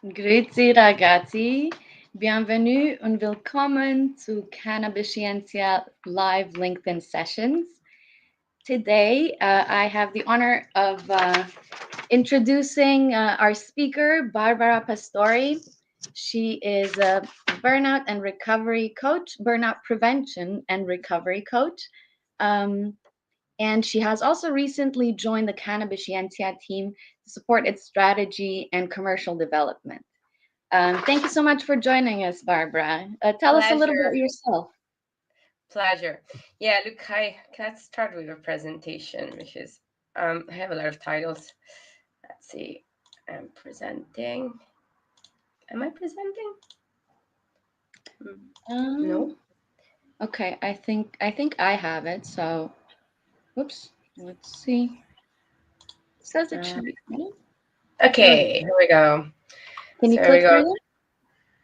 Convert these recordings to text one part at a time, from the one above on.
Grüezi ragazzi, bienvenue und willkommen zu Cannabis Scientia live LinkedIn sessions. Today, I have the honor of introducing our speaker, Barbara Pastori. She is a burnout and recovery coach, burnout prevention and recovery coach. And she has also recently joined the Cannabis Scientia team to support its strategy and commercial development. Thank you so much for joining us, Barbara. Tell us a little Pleasure. about yourself. Pleasure. Yeah, look, let's start with a presentation, which is I have a lot of titles. Let's see. I'm presenting. Am I presenting? No. Okay, I think I have it. So, whoops. Let's see. It says it Uh, should be. There we okay, go. here we go. Can you So here click we go. through it?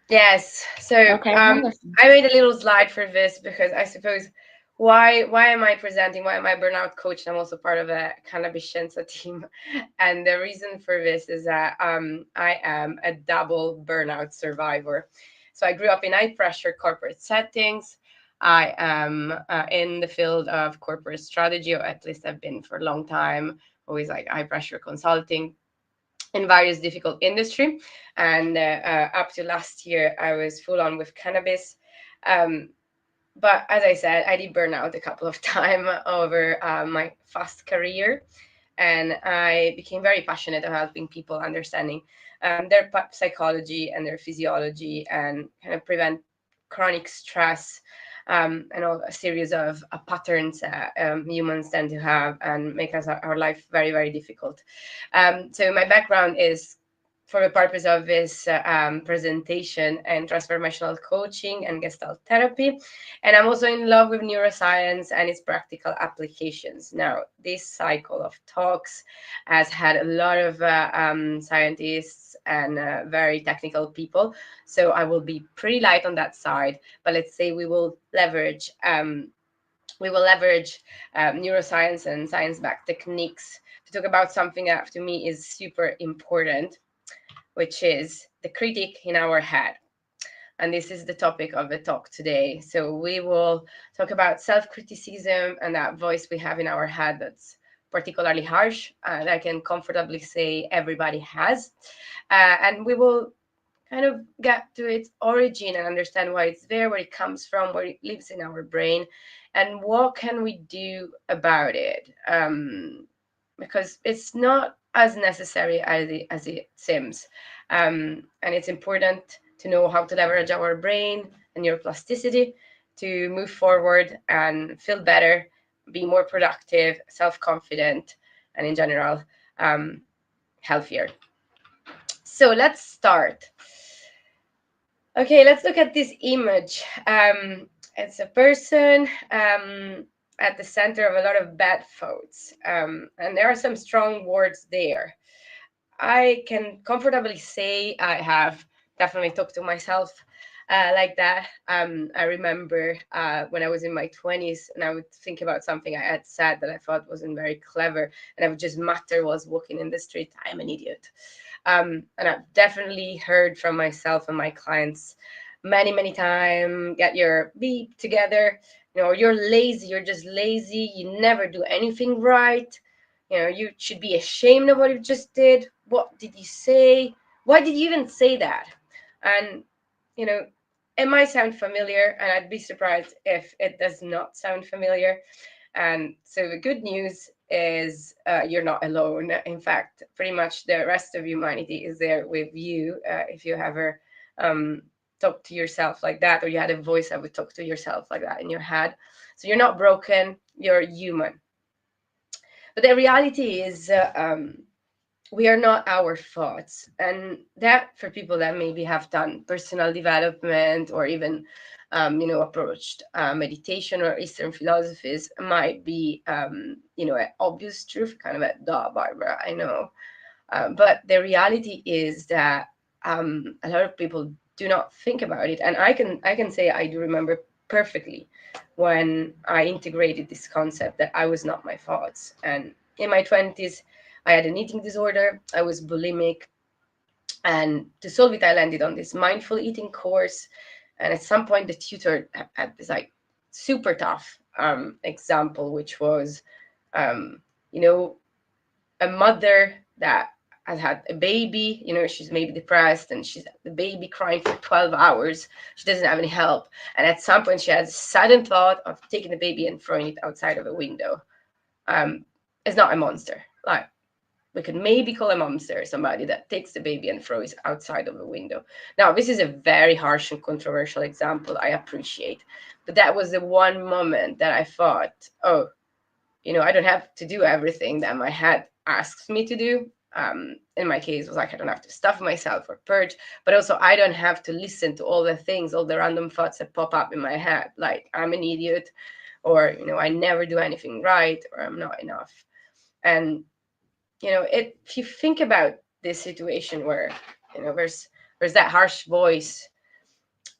Yes. So Okay, wonderful. I made a little slide for this because I suppose why am I presenting? Why am I burnout coach? I'm also part of a cannabis scienza team, and the reason for this is that I am a double burnout survivor. So I grew up in high pressure corporate settings. I am in the field of corporate strategy, or at least I've been for a long time. Always like high pressure consulting in various difficult industry, and up to last year I was full on with cannabis. um, but as I said, I did burn out a couple of times over my fast career, and I became very passionate about helping people understanding their psychology and their physiology, and kind of prevent chronic stress, and all a series of patterns humans tend to have and make us our life very very difficult. So my background is, for the purpose of this presentation, and transformational coaching and gestalt therapy, and I'm also in love with neuroscience and its practical applications. Now, this cycle of talks has had a lot of scientists and very technical people, so I will be pretty light on that side. But let's say we will leverage neuroscience and science-backed techniques to talk about something that to me is super important, which is the critic in our head. And this is the topic of the talk today. So we will talk about self-criticism and that voice we have in our head that's particularly harsh, that I can comfortably say everybody has. And we will kind of get to its origin and understand why it's there, where it comes from, where it lives in our brain, and what can we do about it. Because it's not as necessary as it seems. And it's important to know how to leverage our brain and neuroplasticity to move forward and feel better, be more productive, self-confident, and in general, um, healthier. So let's start. Okay, let's look at this image. It's a person at the center of a lot of bad thoughts, and there are some strong words there. I can comfortably say I have definitely talked to myself like that. I remember when I was in my 20s, and I would think about something I had said that I thought wasn't very clever, and I would just mutter while walking in the street, I am an idiot. And I've definitely heard from myself and my clients many, many times, get your beep together. You're lazy, you're just lazy, you never do anything right. You should be ashamed of what you just did. What did you say? Why did you even say that? And, you know, it might sound familiar, and I'd be surprised if it does not sound familiar. And so the good news is you're not alone. In fact, pretty much the rest of humanity is there with you. If you ever talk to yourself like that, or you had a voice that would talk to yourself like that in your head. So you're not broken, you're human. But the reality is, we are not our thoughts. And that, for people that maybe have done personal development, or even approached meditation or eastern philosophies, might be an obvious truth, kind of a duh, Barbara, I know. But the reality is that a lot of people do not think about it. And I can say I do remember perfectly when I integrated this concept that I was not my thoughts. And in my 20s, I had an eating disorder. I was bulimic. And to solve it, I landed on this mindful eating course. And at some point, the tutor had this like super tough example, which was, um, you know, a mother that has had a baby, she's maybe depressed and she's the baby crying for 12 hours. She doesn't have any help. And at some point, she has a sudden thought of taking the baby and throwing it outside of a window. Um, it's not a monster. Like, we could maybe call a monster somebody that takes the baby and throws it outside of a window. Now, this is a very harsh and controversial example, I appreciate. But that was the one moment that I thought, oh, I don't have to do everything that my head asks me to do. In my case, it was like I don't have to stuff myself or purge, but also I don't have to listen to all the things, all the random thoughts that pop up in my head, like I'm an idiot, or I never do anything right, or I'm not enough. And if you think about this situation where there's that harsh voice,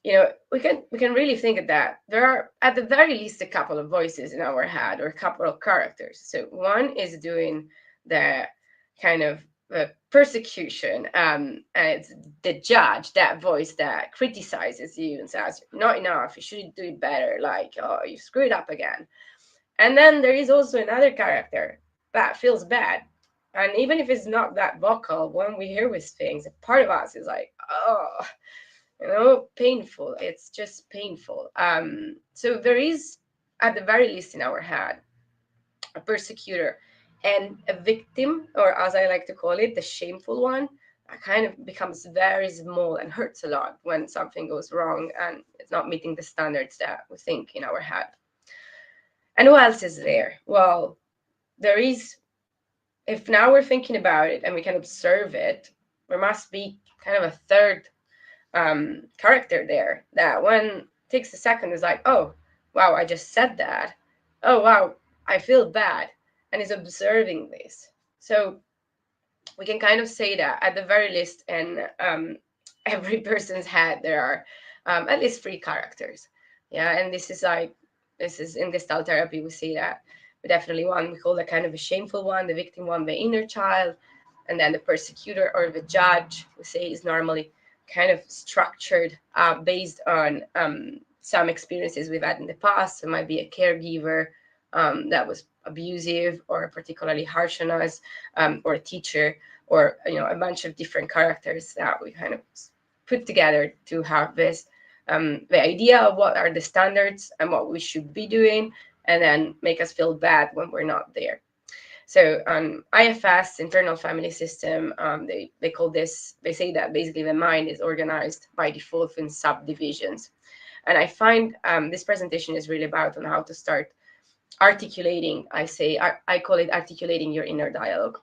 we can really think of that there are at the very least a couple of voices in our head, or a couple of characters. So one is doing the kind of persecution, and it's the judge, that voice that criticizes you and says not enough, you should do it better, like, oh, you screwed up again. And then there is also another character that feels bad. And even if it's not that vocal, when we hear these things, a part of us is like, oh, painful. It's just painful. So there is, at the very least in our head, a persecutor and a victim, or as I like to call it, the shameful one, that kind of becomes very small and hurts a lot when something goes wrong and it's not meeting the standards that we think in our head. And who else is there? Well, there is, if now we're thinking about it and we can observe it, there must be kind of a third character there that when takes a second is like, oh, wow, I just said that. Oh, wow, I feel bad. And is observing this. So we can kind of say that at the very least in every person's head, there are at least three characters. Yeah, and this is in Gestalt therapy, we see that. We definitely one, we call that kind of a shameful one, the victim one, the inner child, and then the persecutor or the judge, we say, is normally kind of structured based on some experiences we've had in the past. It might be a caregiver that was abusive or particularly harsh on us, or a teacher, or a bunch of different characters that we kind of put together to have this the idea of what are the standards and what we should be doing, and then make us feel bad when we're not there. So IFS, internal family system, they call this, they say that basically the mind is organized by default in subdivisions. And I find this presentation is really about on how to start articulating, I call it articulating your inner dialogue.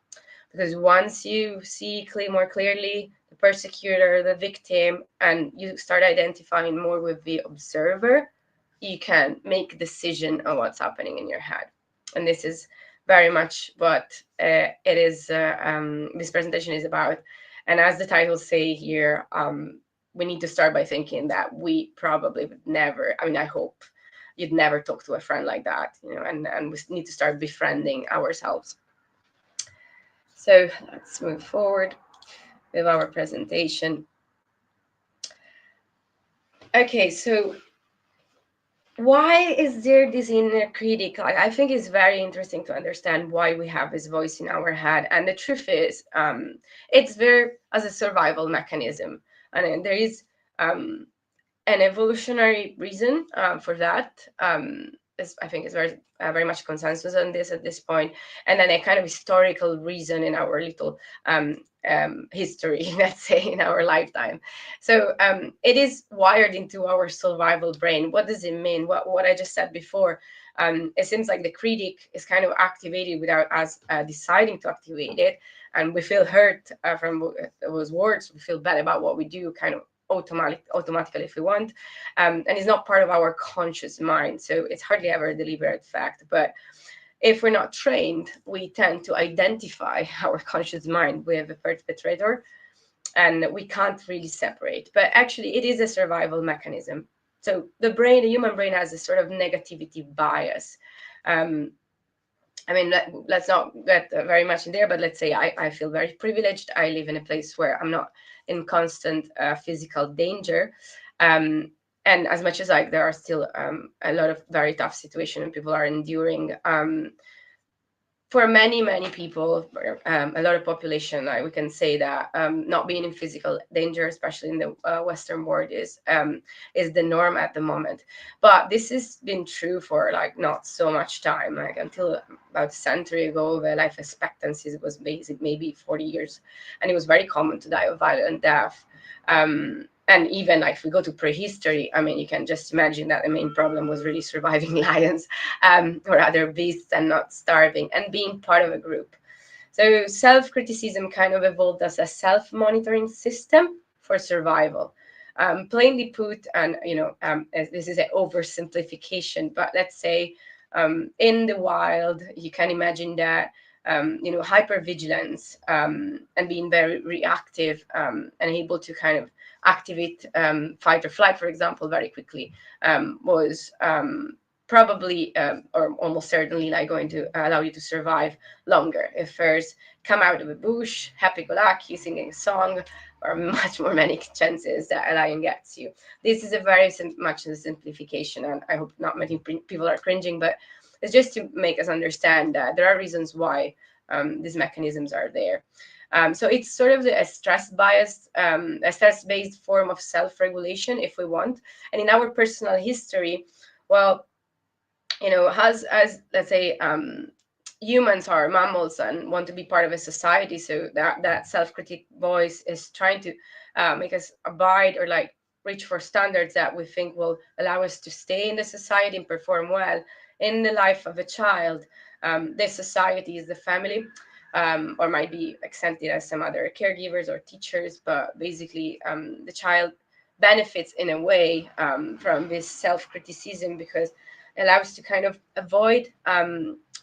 Because once you see more clearly the persecutor, the victim, and you start identifying more with the observer, you can make a decision on what's happening in your head. And this is very much what this presentation is about. And as the titles say here, we need to start by thinking that we probably would never, I hope you'd never talk to a friend like that, and we need to start befriending ourselves. So let's move forward with our presentation. Okay, so why is there this inner critic? I think it's very interesting to understand why we have this voice in our head. And the truth is, it's very as a survival mechanism. And there is an evolutionary reason for that. I think is very much consensus on this at this point, and then a kind of historical reason in our little history, let's say, in our lifetime. So it is wired into our survival brain. What does it mean? What I just said before. It seems like the critic is kind of activated without us deciding to activate it, and we feel hurt from those words. We feel bad about what we do, kind of automatically if we want, and it's not part of our conscious mind, so it's hardly ever a deliberate fact. But if we're not trained, we tend to identify our conscious mind with a perpetrator, and we can't really separate. But actually it is a survival mechanism. So the human brain has a sort of negativity bias, I mean, let's not get very much in there, but let's say I feel very privileged. I live in a place where I'm not in constant physical danger. Um, and as much as like there are still a lot of very tough situations and people are enduring, for many people, a lot of population, we can say that not being in physical danger, especially in the Western world, is the norm at the moment. But this has been true for like not so much time, like until about a century ago. The life expectancy was basic, maybe 40 years, and it was very common to die of violent death. And even like if we go to prehistory, I mean, you can just imagine that the main problem was really surviving lions or other beasts and not starving and being part of a group. So self-criticism kind of evolved as a self-monitoring system for survival. Plainly put, and this is an oversimplification, but let's say in the wild, you can imagine that hypervigilance and being very reactive and able to kind of activate fight or flight, for example, very quickly was probably or almost certainly like going to allow you to survive longer. If first come out of a bush, happy-go-lucky, singing a song, or much more many chances that a lion gets you. This is a very much a simplification, and I hope not many people are cringing, but it's just to make us understand that there are reasons why these mechanisms are there. So it's sort of a stress-biased, a stress-based form of self-regulation, if we want. And in our personal history, well, as let's say humans are mammals and want to be part of a society, so that self-critic voice is trying to make us abide or like reach for standards that we think will allow us to stay in the society and perform well in the life of a child. This society is the family, or might be accented as some other caregivers or teachers, but basically the child benefits in a way from this self-criticism because allows to kind of avoid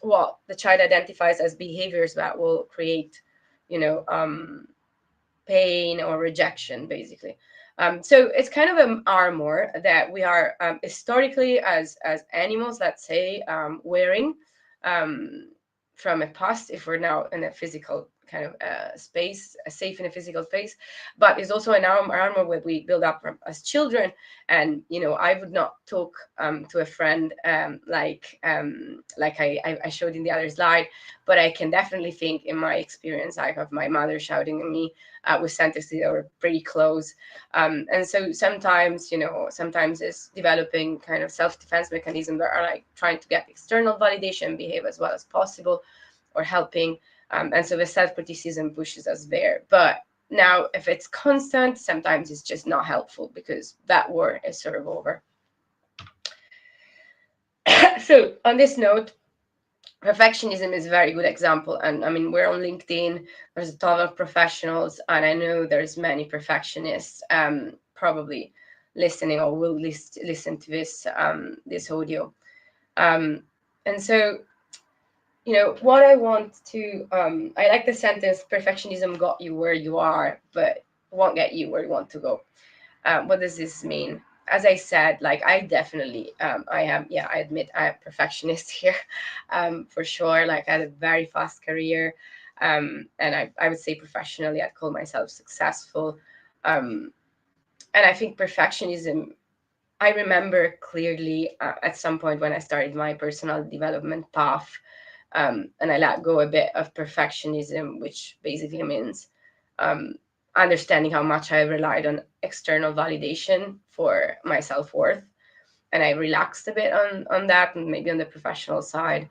what the child identifies as behaviors that will create, you know, pain or rejection, basically. So it's kind of an armor that we are historically as animals, let's say, wearing um, from a past, if we're now in a physical kind of space, safe in a physical space, but it's also an armor that we build up from, as children. And I would not talk to a friend like I showed in the other slide, but I can definitely think in my experience I have my mother shouting at me with sentences that were pretty close. And so sometimes it's developing kind of self-defense mechanisms that are like trying to get external validation, behave as well as possible, or helping. And so the self-criticism pushes us there. But now, if it's constant, sometimes it's just not helpful because that war is sort of over. So on this note, perfectionism is a very good example. And I mean, we're on LinkedIn, there's a ton of professionals, and I know there's many perfectionists probably listening or will listen to this audio. And so what I want to I like the sentence, perfectionism got you where you are but won't get you where you want to go. What does this mean? As I said, like I definitely I admit I'm a perfectionist here, for sure. Like I had a very fast career, and I would say professionally I'd call myself successful. And I think perfectionism, I remember clearly at some point when I started my personal development path, and I let go a bit of perfectionism, which basically means um, understanding how much I relied on external validation for my self-worth. And I relaxed a bit on that, and maybe on the professional side.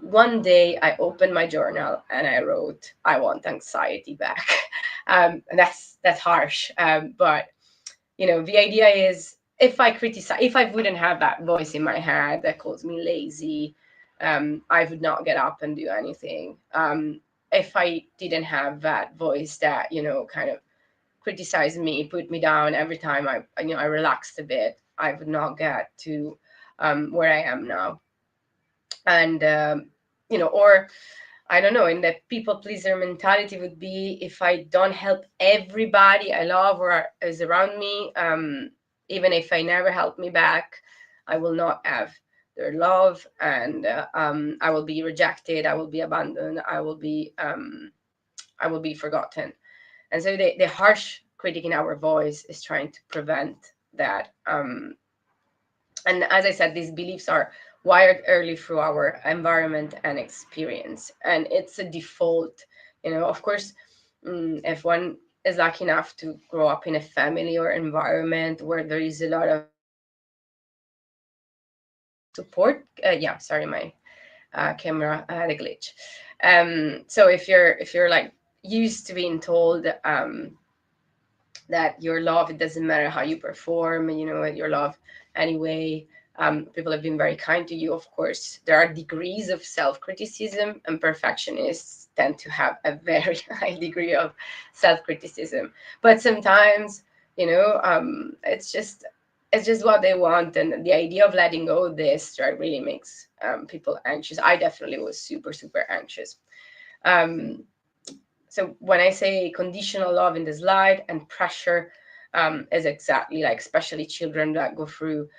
One day I opened my journal and I wrote, I want anxiety back. And that's harsh. But the idea is, if I wouldn't have that voice in my head that calls me lazy, I would not get up and do anything. If I didn't have that voice that kind of criticized me, put me down every time I relaxed a bit, I would not get to where I am now. And or I don't know, in the people pleaser mentality would be, if I don't help everybody I love or is around me, even if I never help me back, I will not have their love, and I will be rejected, I will be abandoned, I will be forgotten. And so the harsh critic in our voice is trying to prevent that. And as I said, these beliefs are wired early through our environment and experience, and it's a default. Of course, if one is lucky enough to grow up in a family or environment where there is a lot of support. Yeah, sorry, my camera had a glitch. So if you're like used to being told that your love, it doesn't matter how you perform, your love anyway. People have been very kind to you. Of course, there are degrees of self-criticism, and perfectionists tend to have a very high degree of self-criticism. But sometimes, it's just what they want, and the idea of letting go of this, right, really makes people anxious. I definitely was super, super anxious. Um, so when I say conditional love in this light and pressure, is exactly like, especially children that go through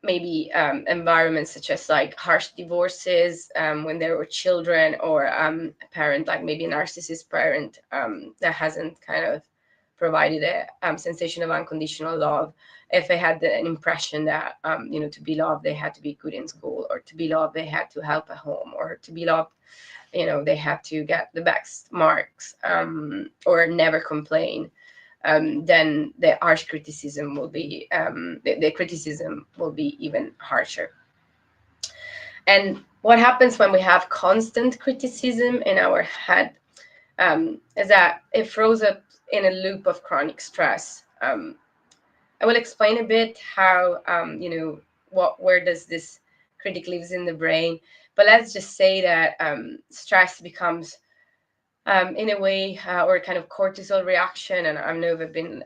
maybe environments such as like harsh divorces when they were children, or a parent, like maybe a narcissist parent that hasn't kind of provided a sensation of unconditional love. If they had an impression that to be loved they had to be good in school, or to be loved they had to help at home, or to be loved they had to get the best marks, or never complain, then the harsh criticism will be the criticism will be even harsher. And what happens when we have constant criticism in our head is that it throws up in a loop of chronic stress. I will explain a bit how where does this critic lives in the brain. But let's just say that stress becomes in a way, or kind of cortisol reaction. And I've never been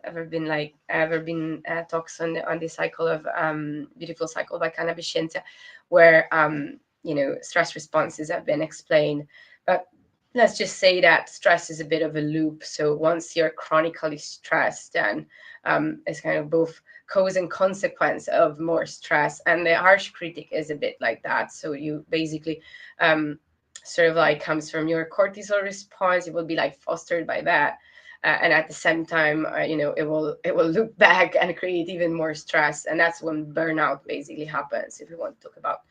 talks on the cycle of beautiful cycle by cannabis, where stress responses have been explained. But let's just say that stress is a bit of a loop. So once you're chronically stressed, then it's kind of both cause and consequence of more stress. And the harsh critic is a bit like that. So you basically sort of like comes from your cortisol response. It will be like fostered by that, and at the same time, it will look back and create even more stress. And that's when burnout basically happens, if we want to talk about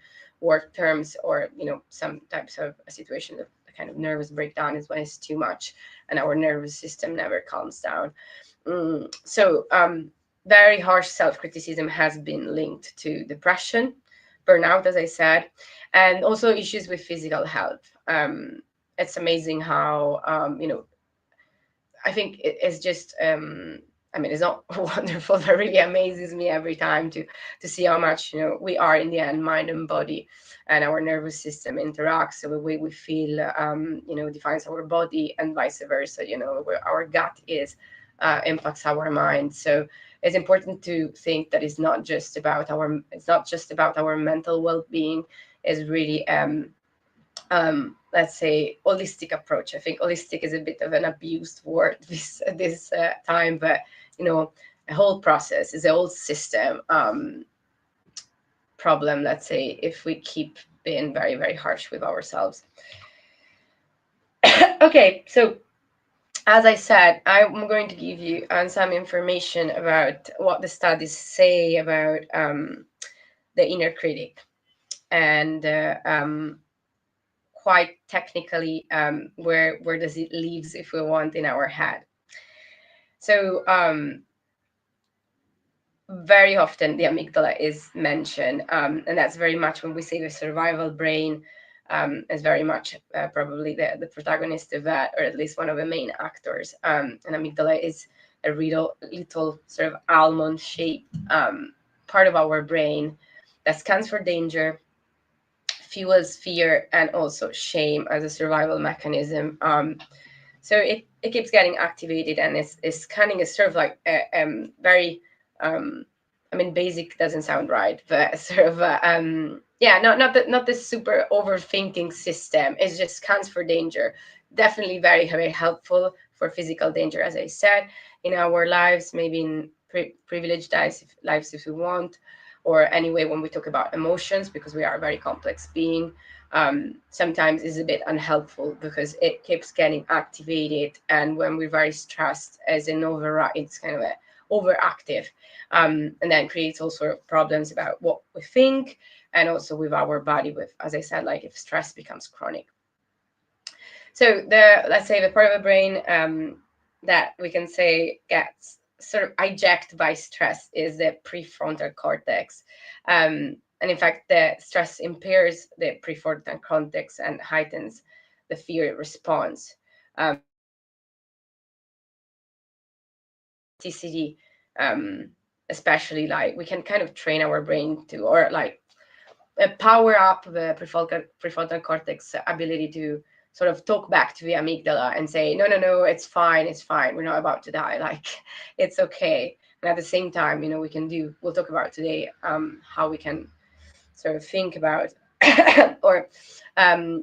work terms, or some types of a situation of a kind of nervous breakdown, is when it's too much and our nervous system never calms down. So very harsh self-criticism has been linked to depression, burnout, as I said, and also issues with physical health. It's amazing how I think it's just I mean, it's not wonderful, but really amazes me every time to see how much we are in the end mind and body, and our nervous system interacts. So the way we feel defines our body, and vice versa. Where our gut is impacts our mind. So it's important to think that it's not just about our mental well-being. It's really let's say holistic approach. I think holistic is a bit of an abused word this time, but a whole process is a whole system problem, let's say, if we keep being very, very harsh with ourselves. Okay, so as I said, I'm going to give you some information about what the studies say about the inner critic, and quite technically, where does it lives, if we want, in our head. So very often the amygdala is mentioned, and that's very much when we say the survival brain is very much probably the protagonist of that, or at least one of the main actors. And amygdala is a little sort of almond-shaped part of our brain that scans for danger, fuels fear, and also shame as a survival mechanism. So it keeps getting activated, and it's scanning is sort of like a very I mean, basic doesn't sound right, but sort of yeah, not this super overthinking system. It just scans for danger. Definitely very, very helpful for physical danger, as I said, in our lives, maybe in privileged lives if we want, or anyway when we talk about emotions, because we are a very complex being, sometimes is a bit unhelpful because it keeps getting activated, and when we're very stressed as an override, it's kind of a overactive, and then creates all sort of problems about what we think, and also with our body, with, as I said, like if stress becomes chronic. So the, let's say, the part of the brain that we can say gets sort of hijacked by stress is the prefrontal cortex. And in fact, the stress impairs the prefrontal cortex and heightens the fear response. TCD, especially, like we can kind of train our brain to, or like power up the prefrontal cortex ability to sort of talk back to the amygdala and say, no, no, no, it's fine, it's fine, we're not about to die, like it's okay. And at the same time, we can do, we'll talk about today how we can sort of think about or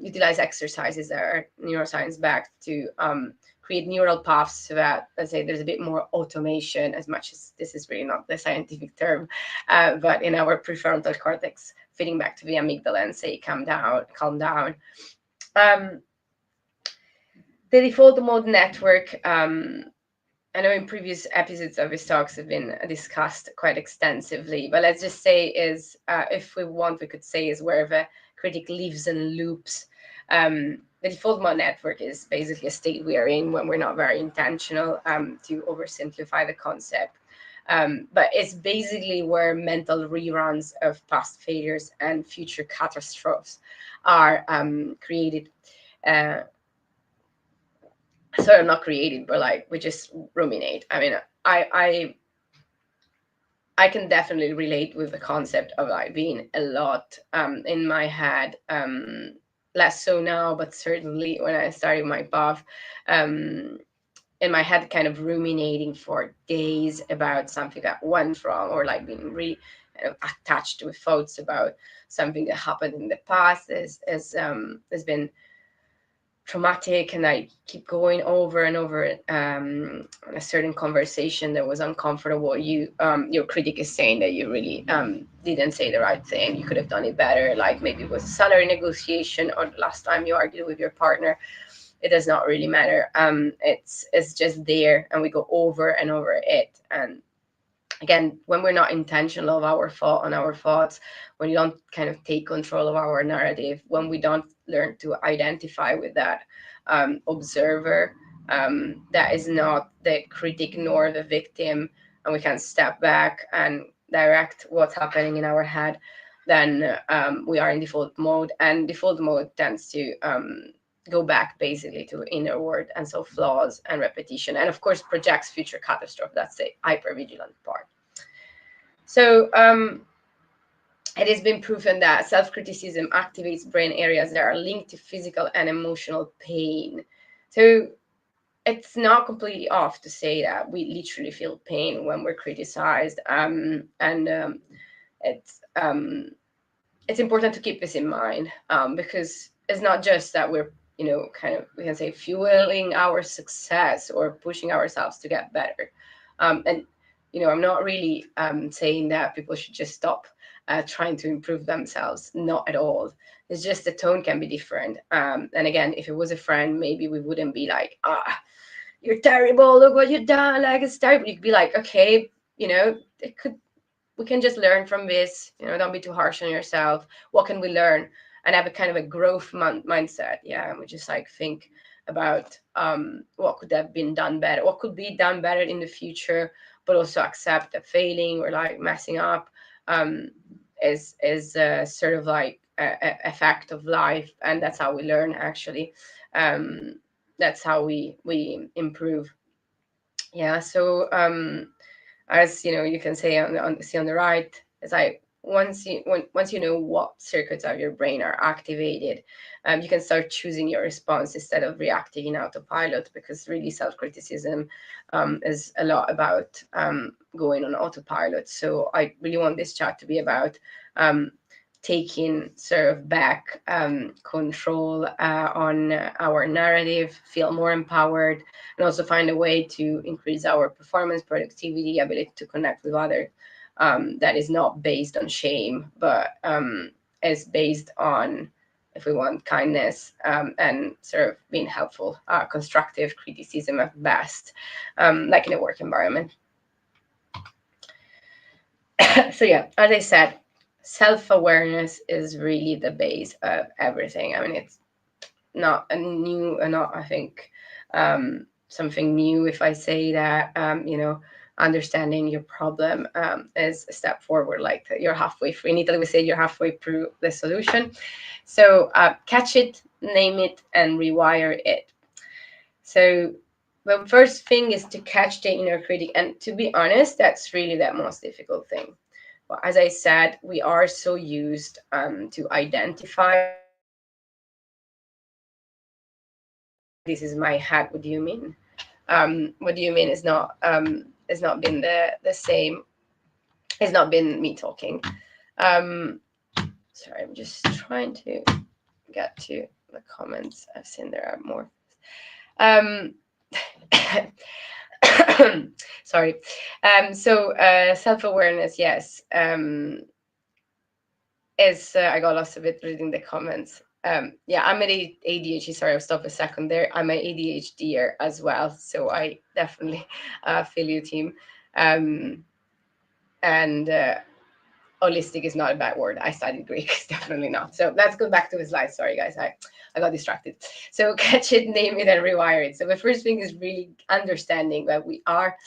utilize exercises that are neuroscience backed to create neural paths so that, let's say, there's a bit more automation, as much as this is really not the scientific term, but in our prefrontal cortex, feeding back to the amygdala and say, calm down, calm down. The default mode network, I know in previous episodes of these talks have been discussed quite extensively, but let's just say is, if we want, we could say is where the critic lives and loops. The default mode network is basically a state we are in when we're not very intentional, to oversimplify the concept. But it's basically where mental reruns of past failures and future catastrophes are created. Sort of not created, but like we just ruminate. I mean, I can definitely relate with the concept of like being a lot in my head, less so now, but certainly when I started my path, in my head, kind of ruminating for days about something that went wrong, or like being really kind of attached with thoughts about something that happened in the past has been traumatic, and I keep going over and over a certain conversation that was uncomfortable. Your critic is saying that you really didn't say the right thing, you could have done it better, like maybe it was a salary negotiation or the last time you argued with your partner. It does not really matter. It's just there, and we go over and over it. And again, when we're not intentional of our thought on our thoughts, when you don't kind of take control of our narrative, when we don't learn to identify with that observer, that is not the critic nor the victim, and we can step back and direct what's happening in our head, then we are in default mode, and default mode tends to go back basically to inner world, and so flaws and repetition, and of course projects future catastrophe. That's the hypervigilant part. So it has been proven that self-criticism activates brain areas that are linked to physical and emotional pain. So it's not completely off to say that we literally feel pain when we're criticized, and it's important to keep this in mind, because it's not just that we're kind of, we can say, fueling our success or pushing ourselves to get better, and I'm not really saying that people should just stop trying to improve themselves, not at all. It's just the tone can be different, and again, if it was a friend, maybe we wouldn't be like, you're terrible, look what you've done, like it's terrible. You'd be like, okay, it could, we can just learn from this, don't be too harsh on yourself, what can we learn, and have a kind of a growth mindset. Yeah, and we just like think about what could have been done better, what could be done better in the future, but also accept that failing or like messing up is sort of like a fact of life, and that's how we learn, actually. That's how we improve. Yeah, so as you can say see on the right, it's like once you know what circuits of your brain are activated, you can start choosing your response instead of reacting in autopilot, because really self-criticism is a lot about going on autopilot. So I really want this chat to be about taking sort of back control on our narrative, feel more empowered, and also find a way to increase our performance, productivity, ability to connect with others, that is not based on shame, but is based on, if we want, kindness, and sort of being helpful, constructive criticism at best, like in a work environment. So yeah, as I said, self-awareness is really the base of everything. I mean, it's not a new, not, I think, something new if I say that, understanding your problem is a step forward. Like you're halfway through. In Italy, we say you're halfway through the solution. So catch it, name it, and rewire it. So the first thing is to catch the inner critic. And to be honest, that's really the most difficult thing. Well, as I said, we are so used to identify this is my hat. What do you mean? What do you mean is not been the same. It's not been me talking. Sorry, I'm just trying to get to the comments. I've seen there are more. Um, sorry. So self-awareness, yes. Is I got lost a bit reading the comments. Yeah, I'm an ADHD. Sorry, I'll stop a second there. I'm an ADHDer as well, so I definitely feel you, team. And holistic is not a bad word. I studied Greek, it's definitely not. So let's go back to the slide. Sorry, guys, I got distracted. So catch it, name it, and rewire it. So the first thing is really understanding that we are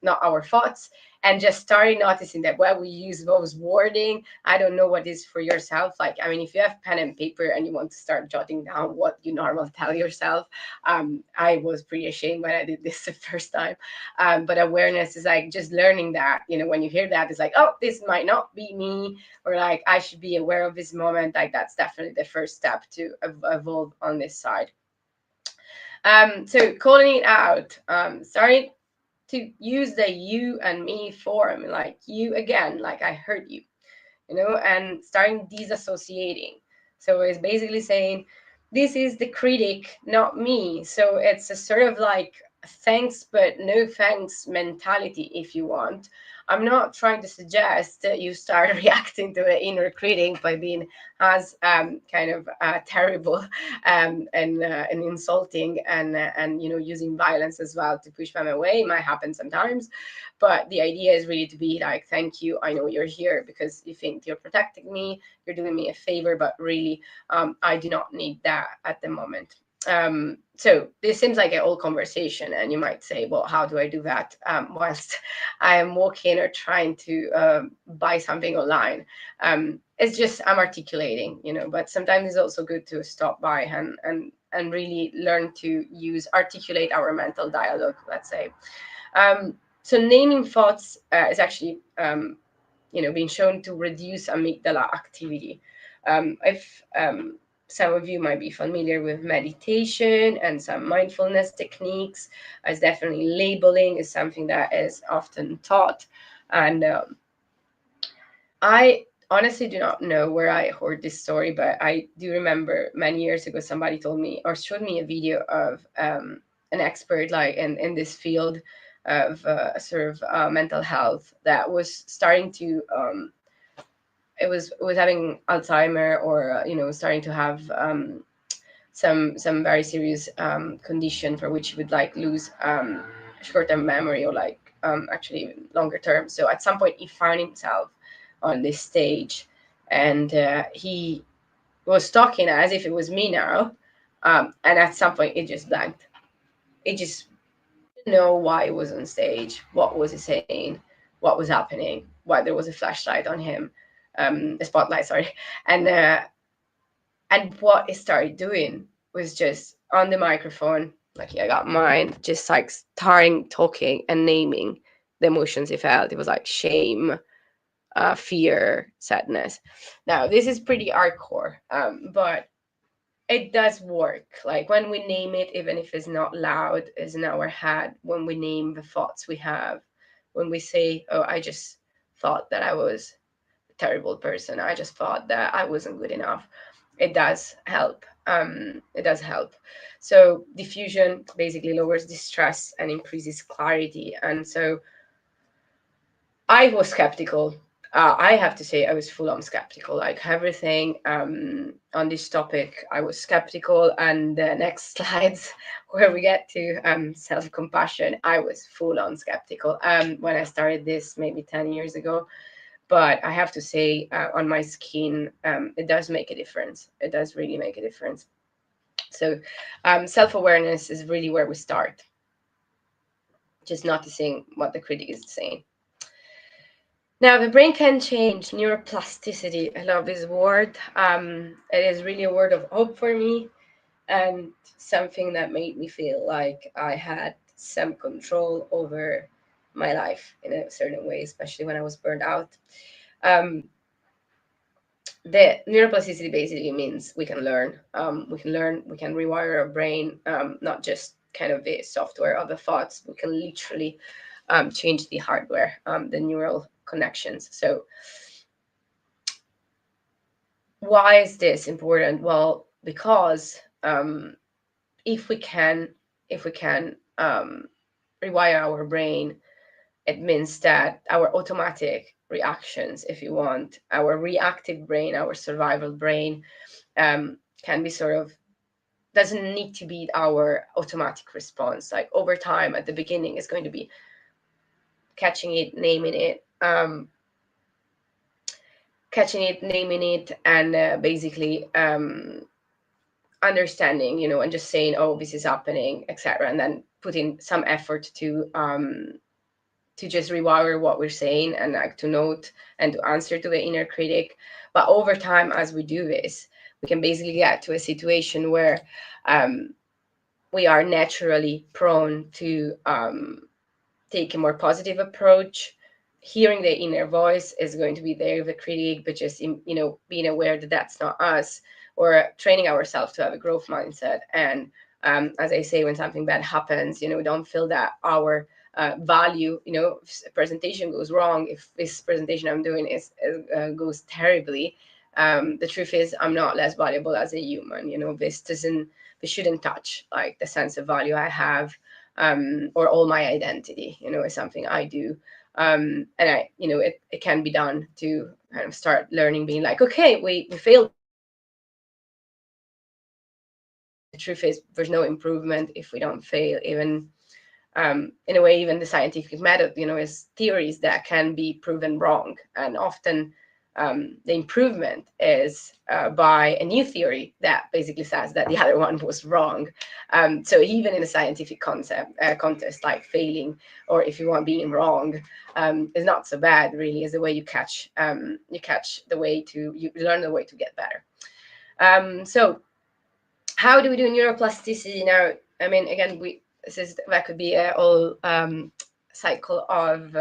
not our thoughts, and just starting noticing that when we use those wording, I don't know what is for yourself. Like, I mean, if you have pen and paper and you want to start jotting down what you normally tell yourself, I was pretty ashamed when I did this the first time. But awareness is like just learning that, when you hear that, it's like, oh, this might not be me, or like I should be aware of this moment. Like that's definitely the first step to evolve on this side. So calling it out, starting to use the you and me form, like you again, like I heard you, and starting disassociating. So it's basically saying, this is the critic, not me. So it's a sort of like thanks but no thanks mentality, if you want. I'm not trying to suggest that you start reacting to the inner critic by being as kind of terrible and insulting and using violence as well to push them away. It might happen sometimes, but the idea is really to be like, thank you, I know you're here because you think you're protecting me, you're doing me a favor, but really I do not need that at the moment. So this seems like an old conversation, and you might say, well, how do I do that whilst I am walking or trying to buy something online? It's just I'm articulating, but sometimes it's also good to stop by and really learn to articulate our mental dialogue, let's say. So naming thoughts is actually being shown to reduce amygdala activity. If some of you might be familiar with meditation and some mindfulness techniques, as definitely labeling is something that is often taught. And I honestly do not know where I heard this story, but I do remember many years ago somebody told me or showed me a video of an expert like in this field of sort of mental health that was starting to it was having Alzheimer or starting to have some very serious condition for which he would like lose short-term memory or like actually longer term. So at some point he found himself on this stage, and he was talking as if it was me now, and at some point it just blanked. It just didn't know why it was on stage, what was he saying, what was happening, why there was a flashlight on him, a spotlight, sorry, and what he started doing was just on the microphone, like I got mine, just like starting talking and naming the emotions he felt. It was like shame, fear, sadness. Now, this is pretty hardcore, but it does work. Like when we name it, even if it's not loud, is in our head, when we name the thoughts we have, when we say, oh, I just thought that I was a terrible person, I just thought that I wasn't good enough, it does help. It does help. So diffusion basically lowers distress and increases clarity. And so I was skeptical. I have to say, I was full on skeptical. Like everything on this topic, I was skeptical. And the next slides, where we get to self compassion, I was full on skeptical when I started this maybe 10 years ago. But I have to say, on my skin, it does make a difference. It does really make a difference. So, self awareness is really where we start, just noticing what the critic is saying. Now, the brain can change, neuroplasticity. I love this word. It is really a word of hope for me, and something that made me feel like I had some control over my life in a certain way, especially when I was burned out. Um, the neuroplasticity basically means we can learn. We can rewire our brain, not just kind of the software or the thoughts. We can literally change the hardware, the neural connections. So why is this important? Well, because if we can, if we can rewire our brain, it means that our automatic reactions, if you want, our reactive brain, our survival brain, can be sort of, doesn't need to be our automatic response. Like over time, at the beginning, is going to be catching it, naming it, and basically understanding, and just saying, oh, this is happening, etc., and then putting some effort to just rewire what we're saying, and like to note and to answer to the inner critic. But over time, as we do this, we can basically get to a situation where um, we are naturally prone to take a more positive approach. Hearing the inner voice is going to be there, the critic, but just being aware that that's not us, or training ourselves to have a growth mindset. And as I say, when something bad happens, we don't feel that our value, if a presentation goes wrong, if this presentation I'm doing goes terribly, the truth is I'm not less valuable as a human. This shouldn't touch like the sense of value I have, or all my identity, is something I do. And it can be done to kind of start learning, being like, okay, we failed this, and the truth is there's no improvement if we don't fail. Even in a way, even the scientific method, is theories that can be proven wrong, and often the improvement is by a new theory that basically says that the other one was wrong. So even in a scientific contest, like failing, or if you want being wrong, is not so bad really, as the way you catch the way to, you learn the way to get better. So how do we do neuroplasticity now? I mean, again, that could be a whole cycle of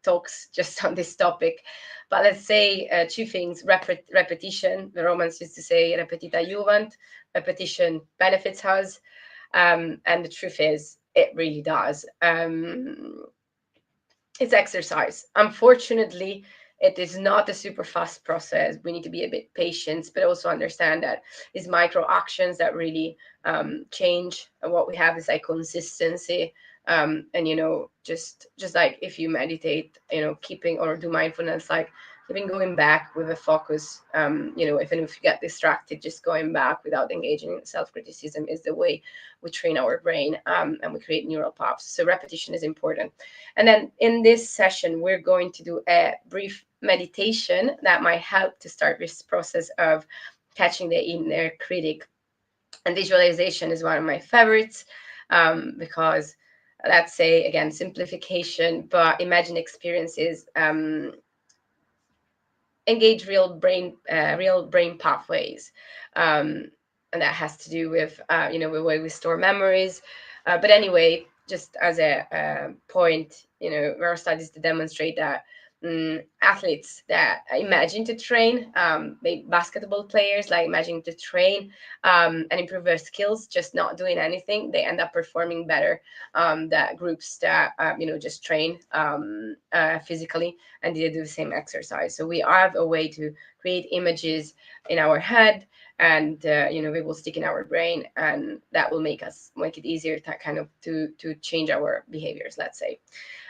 talks just on this topic. But let's say two things: repetition. The Romans used to say "repetita iuvant." Repetition benefits us, and the truth is, it really does. It's exercise. Unfortunately, it is not a super fast process. We need to be a bit patient, but also understand that it's micro actions that really change. And what we have is like consistency. And just like if you meditate, keeping or do mindfulness, like keeping going back with a focus. Even if you get distracted, just going back without engaging in self-criticism is the way we train our brain, and we create neural paths. So repetition is important. And then in this session, we're going to do a brief meditation that might help to start this process of catching the inner critic. And visualization is one of my favorites, because let's say, again, simplification, but imagine experiences, engage real brain pathways, and that has to do with the way we store memories. But anyway, just as a point, there are studies to demonstrate that athletes that imagine to train, basketball players, like imagine to train and improve their skills, just not doing anything, they end up performing better that groups that just train physically and they do the same exercise. So we have a way to create images in our head, and we will stick in our brain, and that will make it easier to kind of to change our behaviors, let's say.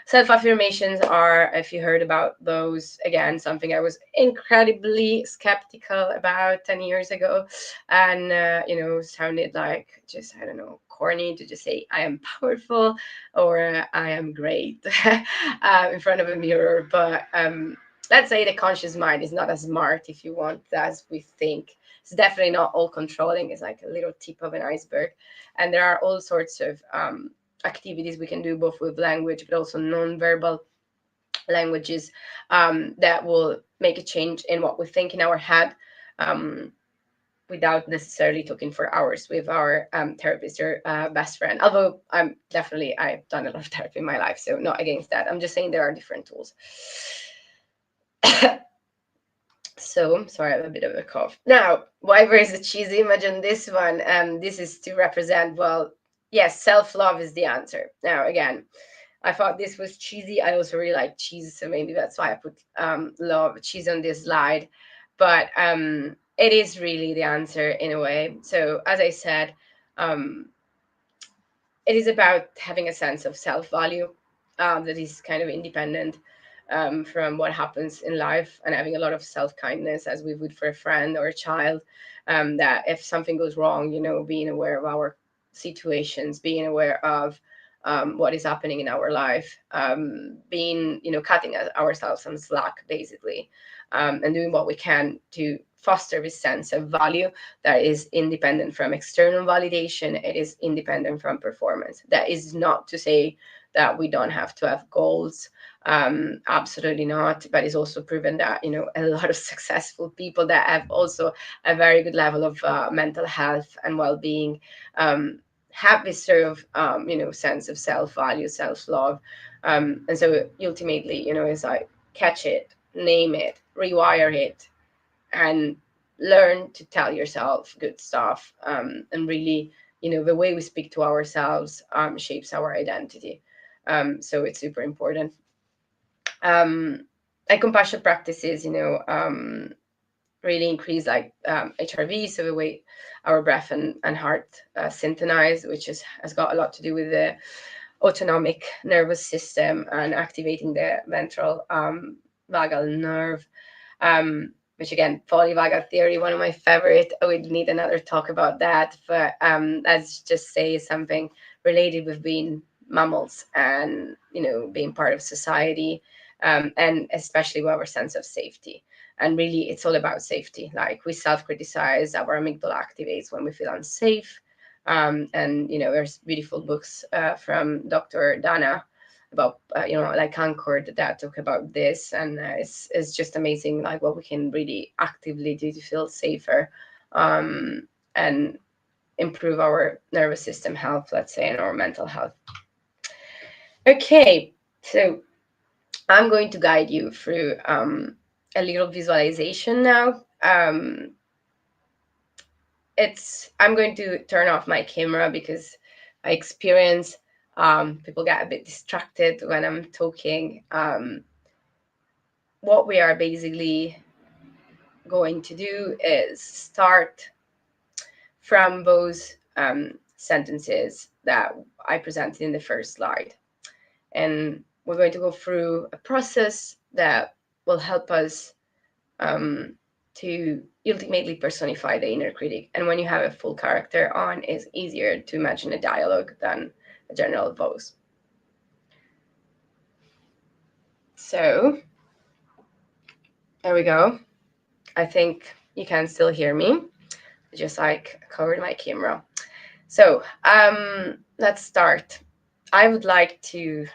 Self-affirmations are, if you heard about those, again, something I was incredibly skeptical about 10 years ago, and sounded like, just, I don't know, corny to just say I am powerful or I am great in front of a mirror. But let's say the conscious mind is not as smart, if you want, as we think. It's definitely not all controlling. It's like a little tip of an iceberg, and there are all sorts of activities we can do, both with language but also non-verbal languages, that will make a change in what we think in our head, um, without necessarily talking for hours with our therapist or best friend. Although I've done a lot of therapy in my life, so not against that. I'm just saying there are different tools. So sorry, I have a bit of a cough. Now, why there's a cheesy image on this one? This is to represent, well, yes, self-love is the answer. Now, again, I thought this was cheesy. I also really like cheese, so maybe that's why I put love cheese on this slide. But it is really the answer in a way. So as I said, um, it is about having a sense of self-value that is kind of independent from what happens in life, and having a lot of self-kindness as we would for a friend or a child. That if something goes wrong, being aware of our situations, being aware of what is happening in our life, being, cutting ourselves some slack, basically, and doing what we can to foster this sense of value that is independent from external validation. It is independent from performance. That is not to say that we don't have to have goals. Absolutely not. But it's also proven that, a lot of successful people that have also a very good level of mental health and well-being, have this sort of, sense of self-value, self-love. And so ultimately, is like catch it, name it, rewire it, and learn to tell yourself good stuff, and really, the way we speak to ourselves shapes our identity. So it's super important. um, and compassion practices, really increase like HRV, so the way our breath and heart synchronize, which has got a lot to do with the autonomic nervous system and activating the ventral vagal nerve. Which again, polyvagal theory, one of my favorite. I would need another talk about that, but let's just say something related with being mammals and, being part of society, and especially with our sense of safety. And really, it's all about safety. Like, we self-criticize, our amygdala activates when we feel unsafe. And there's beautiful books from Dr. Dana about like Concord that talk about this, and it's just amazing, like what we can really actively do to feel safer, and improve our nervous system health, let's say, and our mental health. Okay, so I'm going to guide you through a little visualization now. I'm going to turn off my camera because I experience people get a bit distracted when I'm talking. What we are basically going to do is start from those sentences that I presented in the first slide. And we're going to go through a process that will help us to ultimately personify the inner critic. And when you have a full character on, it's easier to imagine a dialogue than a general voice. So there we go. I think you can still hear me, just like covered my camera. So let's start. I would like to,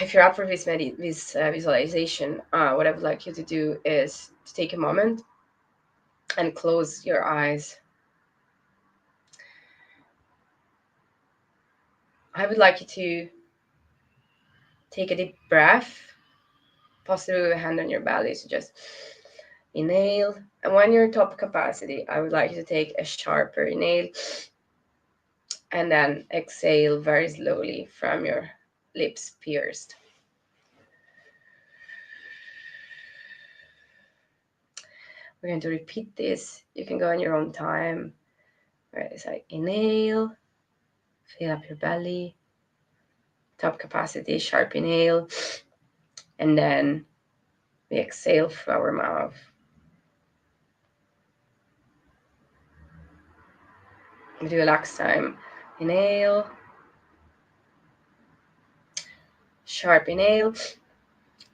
if you're up for this visualization, what I would like you to do is to take a moment and close your eyes. I would like you to take a deep breath, possibly with a hand on your belly. So just inhale. And when you're top capacity, I would like you to take a sharper inhale and then exhale very slowly from your lips pierced. We're going to repeat this. You can go on your own time. All right, it's like inhale, fill up your belly, top capacity, sharp inhale, and then we exhale through our mouth. We do a last time. Inhale, sharp inhale,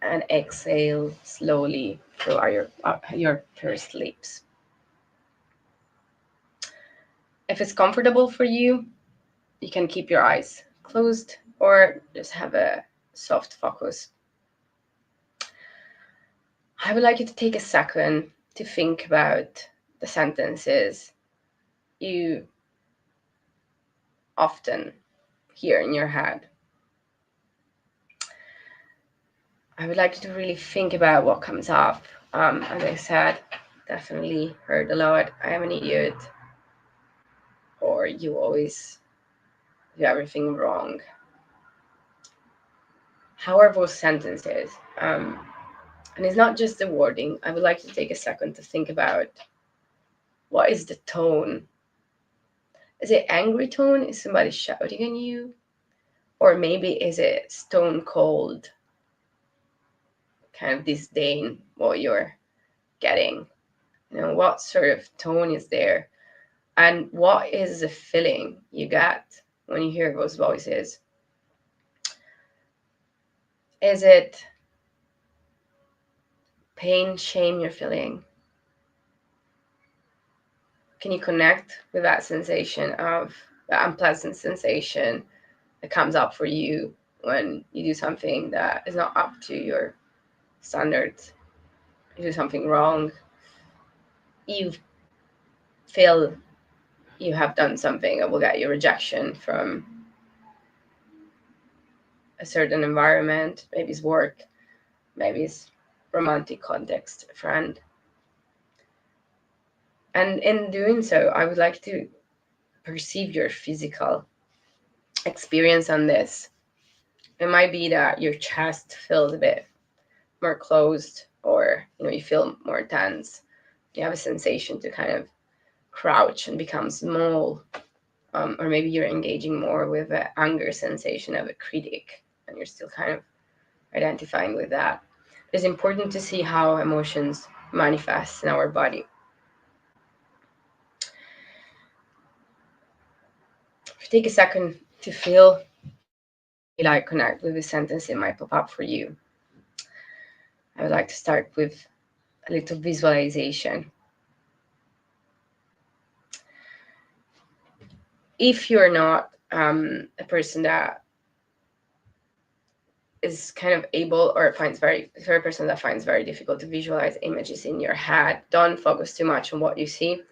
and exhale slowly through your pursed lips. If it's comfortable for you, you can keep your eyes closed or just have a soft focus. I would like you to take a second to think about the sentences you often hear in your head. I would like you to really think about what comes up. As I said, definitely heard a lot. I am an idiot. Or you always do everything wrong. How are those sentences? And it's not just the wording. I would like you to take a second to think about what is the tone. Is it angry tone? Is somebody shouting at you? Or maybe is it stone cold, kind of disdain what you're getting? You know, what sort of tone is there? And what is the feeling you get when you hear those voices? Is it pain, shame you're feeling? Can you connect with that sensation of that unpleasant sensation that comes up for you when you do something that is not up to your standards? You do something wrong. You feel you have done something that will get you rejection from a certain environment. Maybe it's work, maybe it's romantic context, a friend. And in doing so, I would like to perceive your physical experience on this. It might be that your chest feels a bit more closed, or you feel more tense. You have a sensation to kind of crouch and become small, or maybe you're engaging more with the anger sensation of a critic, and you're still kind of identifying with that. It's important to see how emotions manifest in our body. If you take a second to feel how you like connect with the sentence, it might pop up for you. I would like to start with a little visualization. If you're not a person that is kind of able, or finds for a person that finds very difficult to visualize images in your head, don't focus too much on what you see.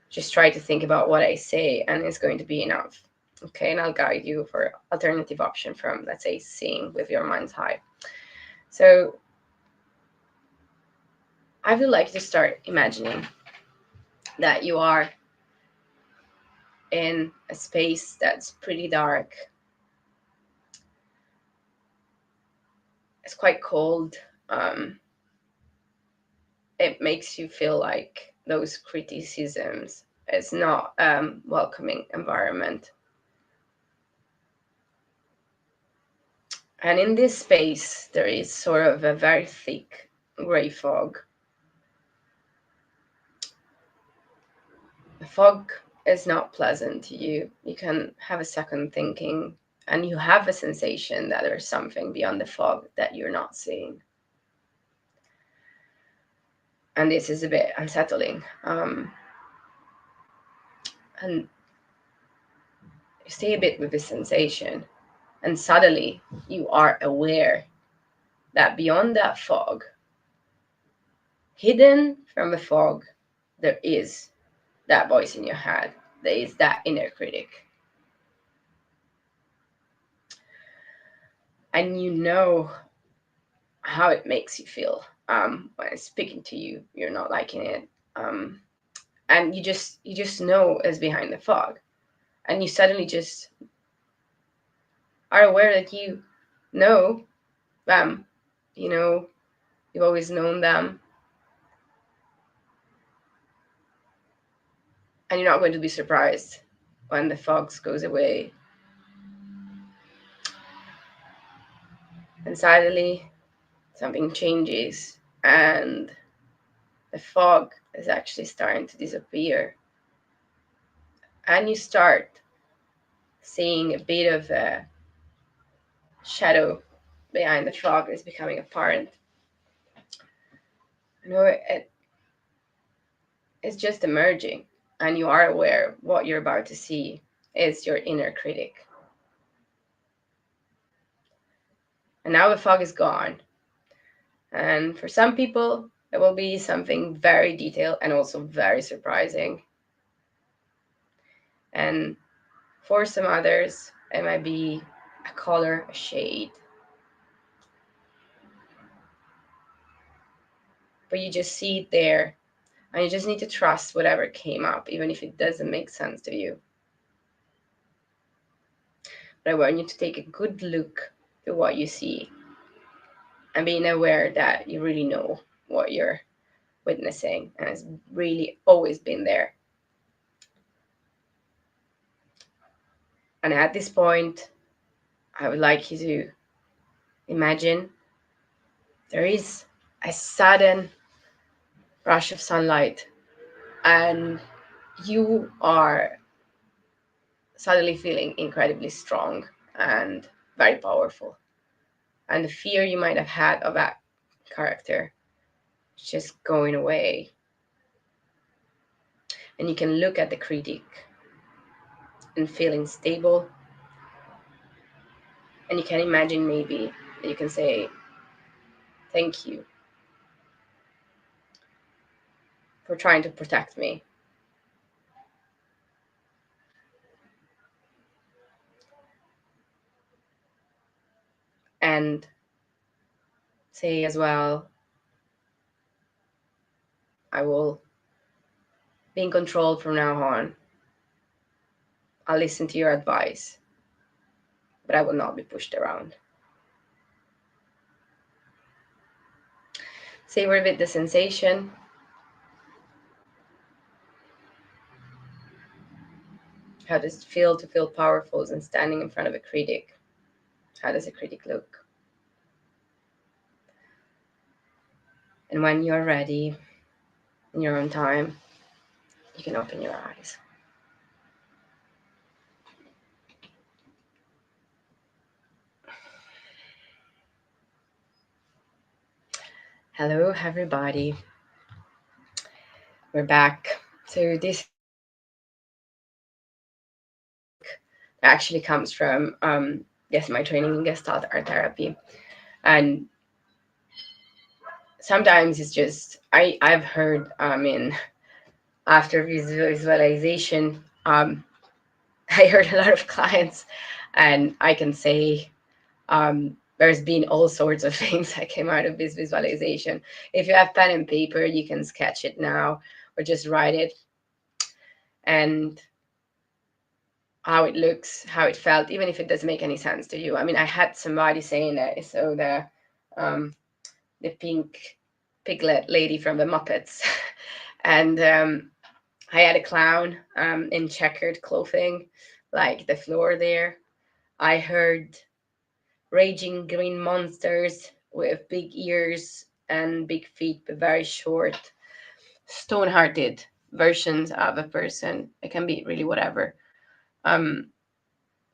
Just try to think about what I say, and it's going to be enough. Okay, and I'll guide you for alternative option from, let's say, seeing with your mind's eye. So I would like to start imagining that you are in a space that's pretty dark. It's quite cold. It makes you feel like those criticisms is not welcoming environment. And in this space, there is sort of a very thick gray fog. The fog is not pleasant to you. You can have a second thinking, and you have a sensation that there's something beyond the fog that you're not seeing. And this is a bit unsettling. And you stay a bit with this sensation, and suddenly you are aware that beyond that fog, hidden from the fog, there is that voice in your head. There is that inner critic. And you know how it makes you feel when it's speaking to you. You're not liking it. And you just know it's behind the fog. And you suddenly just are aware that you know them. You've always known them. And you're not going to be surprised when the fog goes away. And suddenly something changes and the fog is actually starting to disappear. And you start seeing a bit of a shadow behind the fog is becoming apparent. You know, it's just emerging, and you are aware what you're about to see is your inner critic. And now the fog is gone. And for some people, it will be something very detailed and also very surprising. And for some others, it might be a color, a shade. But you just see it there, and you just need to trust whatever came up, even if it doesn't make sense to you. But I want you to take a good look at what you see and being aware that you really know what you're witnessing and it's really always been there. And at this point, I would like you to imagine there is a sudden rush of sunlight and you are suddenly feeling incredibly strong and very powerful. And the fear you might have had of that character is just going away. And you can look at the critic and feeling stable. And you can imagine maybe that you can say, thank you for trying to protect me. And say as well, I will be in control from now on. I'll listen to your advice, but I will not be pushed around. Savor with the sensation. How does it feel to feel powerful and standing in front of a critic? How does a critic look? And when you're ready, in your own time, you can open your eyes. Hello, everybody. We're back. So this actually comes from yes, my training in Gestalt art therapy, and sometimes it's just I've heard in after visualization I heard a lot of clients, and I can say there's been all sorts of things that came out of this visualization. If you have pen and paper, you can sketch it now or just write it and how it looks, how it felt, even if it doesn't make any sense to you. I mean, I had somebody saying that, so the pink piglet lady from the Muppets, and I had a clown in checkered clothing, like the floor there. I heard raging green monsters with big ears and big feet, but very short, stone-hearted versions of a person. It can be really whatever. Um,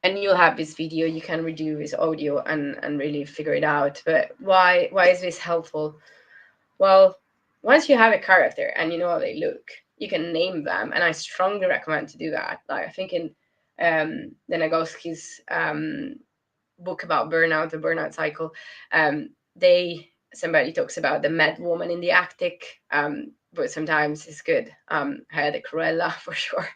and you'll have this video. You can redo this audio and really figure it out. But why is this helpful? Well, once you have a character and you know how they look, you can name them, and I strongly recommend to do that. Like I think in the Nagoski's book about burnout, the burnout cycle, they somebody talks about the mad woman in the attic, but sometimes it's good. I had a Cruella for sure.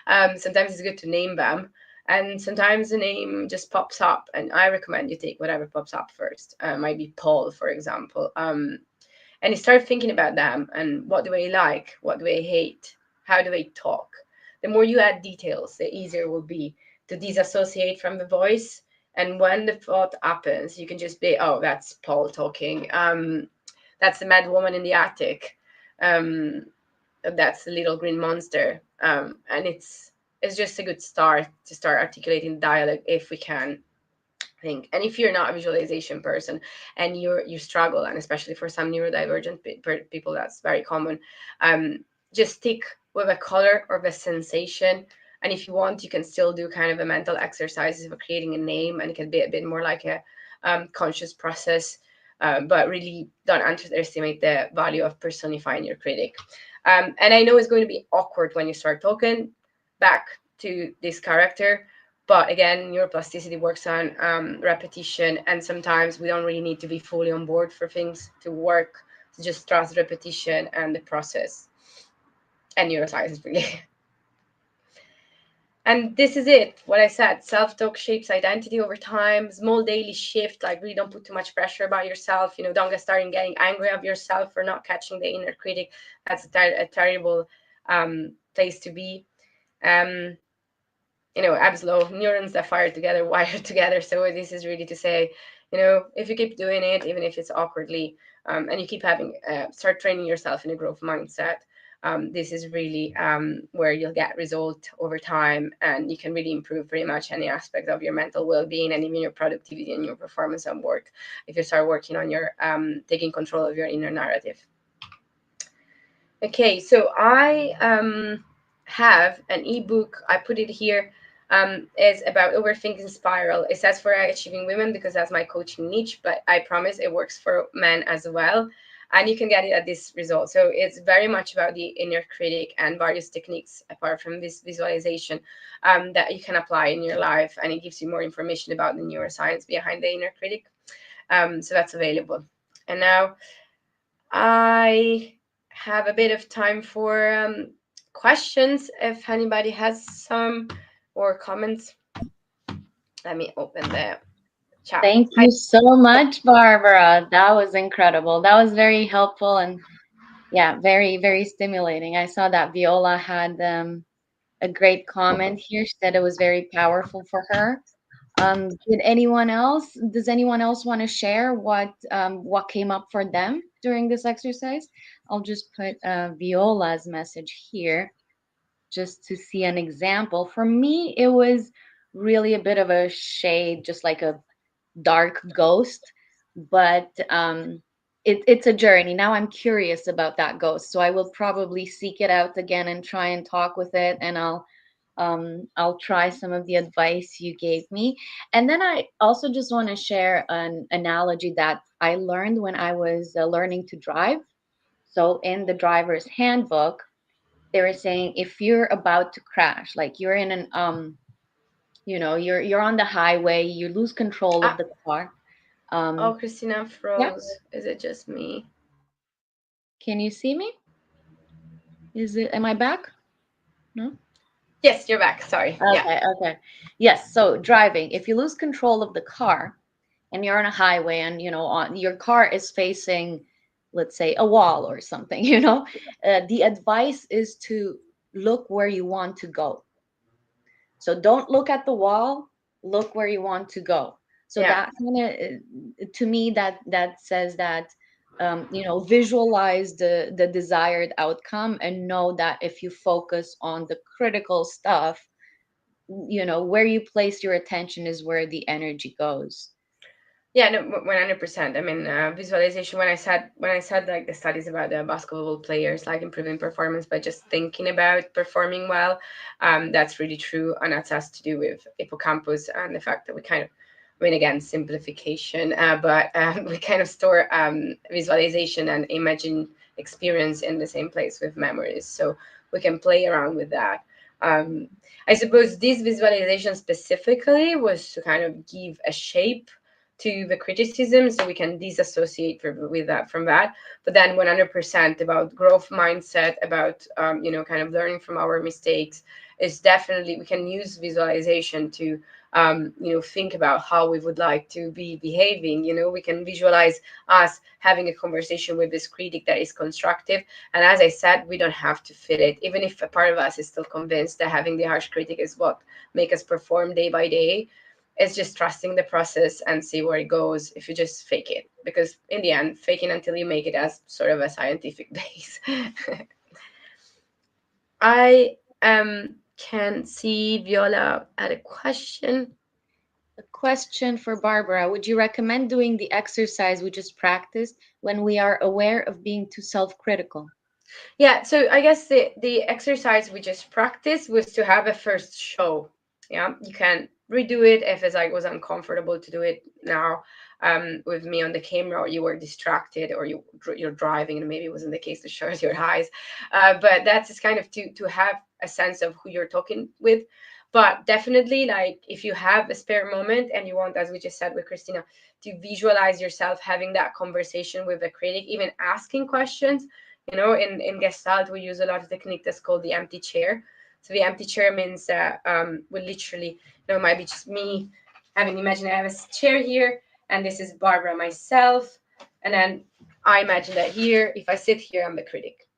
Sometimes it's good to name them, and sometimes the name just pops up, and I recommend you take whatever pops up first. Might be Paul, for example. And you start thinking about them and what do they like, what do they hate, how do they talk. The more you add details, the easier it will be to disassociate from the voice. And when the thought happens, you can just be, oh, that's Paul talking. That's the mad woman in the attic. Um, that's the little green monster. And it's just a good start to start articulating dialogue if we can. think. And if you're not a visualization person and you struggle, and especially for some neurodivergent people, that's very common, um, just stick with a color or the sensation. And if you want, you can still do kind of a mental exercises of creating a name, and it can be a bit more like a conscious process. But really don't underestimate the value of personifying your critic. And I know it's going to be awkward when you start talking back to this character, but again, neuroplasticity works on repetition, and sometimes we don't really need to be fully on board for things to work. So just trust repetition and the process, and neuroscience really. And this is it. What I said, self-talk shapes identity over time. Small daily shift, like really don't put too much pressure about yourself. Don't get started getting angry of yourself for not catching the inner critic. That's a terrible place to be. Um, Abslow, neurons that fire together wire together. So this is really to say, if you keep doing it, even if it's awkwardly, and you keep start training yourself in a growth mindset, this is really where you'll get result over time, and you can really improve pretty much any aspect of your mental well-being and even your productivity and your performance at work if you start working on your taking control of your inner narrative. Okay, so I have an ebook. I put it here. Is about overthinking spiral. It says for achieving women because that's my coaching niche, but I promise it works for men as well. And you can get it at this result. So it's very much about the inner critic and various techniques apart from this visualization that you can apply in your life, and it gives you more information about the neuroscience behind the inner critic. So that's available. And now I have a bit of time for questions if anybody has some, or comments. Let me open the chat. Thank Hi. you so much, Barbara. That was incredible. That was very helpful and yeah, very, very stimulating. I saw that Viola had a great comment here. She said it was very powerful for her. Does anyone else want to share what came up for them during this exercise? I'll just put Viola's message here just to see an example. For me, it was really a bit of a shade, just like a dark ghost, but it's a journey. Now I'm curious about that ghost, so I will probably seek it out again and try and talk with it, and I'll try some of the advice you gave me. And then I also just want to share an analogy that I learned when I was learning to drive. So in the driver's handbook, they were saying if you're about to crash, like you're in an you're on the highway, you lose control of Ah, the car. oh, um Christina yeah, froze. Is it just me? can you see me? Am I back? No. Yes, you're back. Sorry. Yeah. Okay. Yes, so driving, if you lose control of the car and you're on a highway and on your car is facing, let's say, a wall or something, the advice is to look where you want to go. So don't look at the wall, look where you want to go. So Yeah. that kind of, to me, that says that, visualize the desired outcome and know that if you focus on the critical stuff, where you place your attention is where the energy goes. Yeah, no, 100%. I mean, visualization. When I said like the studies about the basketball players like improving performance by just thinking about performing well, that's really true, and that has to do with hippocampus and the fact that we kind of, I mean, again, simplification, but we kind of store visualization and imagine experience in the same place with memories, so we can play around with that. Um, I suppose this visualization specifically was to kind of give a shape to the criticism so we can disassociate with that from that, but then 100% about growth mindset, about kind of learning from our mistakes, is definitely we can use visualization to think about how we would like to be behaving. We can visualize us having a conversation with this critic that is constructive, and as I said, we don't have to fit it, even if a part of us is still convinced that having the harsh critic is what make us perform day by day. It's just trusting the process and see where it goes if you just fake it, because in the end, faking until you make it as sort of a scientific base. I can see Viola had a question. A question for Barbara. Would you recommend doing the exercise we just practiced when we are aware of being too self-critical? Yeah, so I guess the exercise we just practiced was to have a first show. Yeah, you can redo it if it's like was uncomfortable to do it now with me on the camera, or you were distracted, or you're driving and maybe it wasn't the case to show your eyes. But that's just kind of to have a sense of who you're talking with. But definitely, like if you have a spare moment and you want, as we just said with Christina, to visualize yourself having that conversation with a critic, even asking questions. In Gestalt, we use a lot of technique that's called the empty chair. So the empty chair means that we literally, it might be just me having, imagine I have a chair here, and this is Barbara, myself, and then I imagine that here, if I sit here, I'm the critic,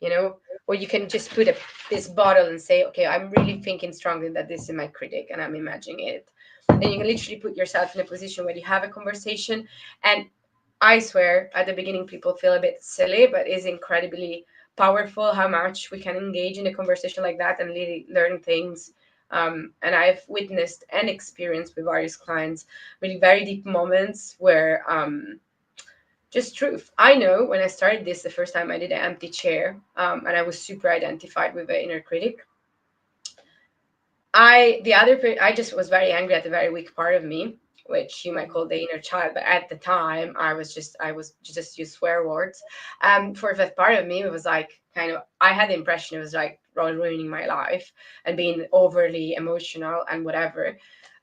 you know, or you can just put this bottle and say, okay, I'm really thinking strongly that this is my critic, and I'm imagining it. Then you can literally put yourself in a position where you have a conversation, and I swear, at the beginning, people feel a bit silly, but it's incredibly powerful how much we can engage in a conversation like that and really learn things. And I've witnessed and experienced with various clients really very deep moments where just truth. I know when I started this the first time I did an empty chair, and I was super identified with the inner critic. I just was very angry at the very weak part of me, which you might call the inner child. But at the time, I was just use swear words. For that part of me, it was like kind of I had the impression it was like ruining my life and being overly emotional and whatever.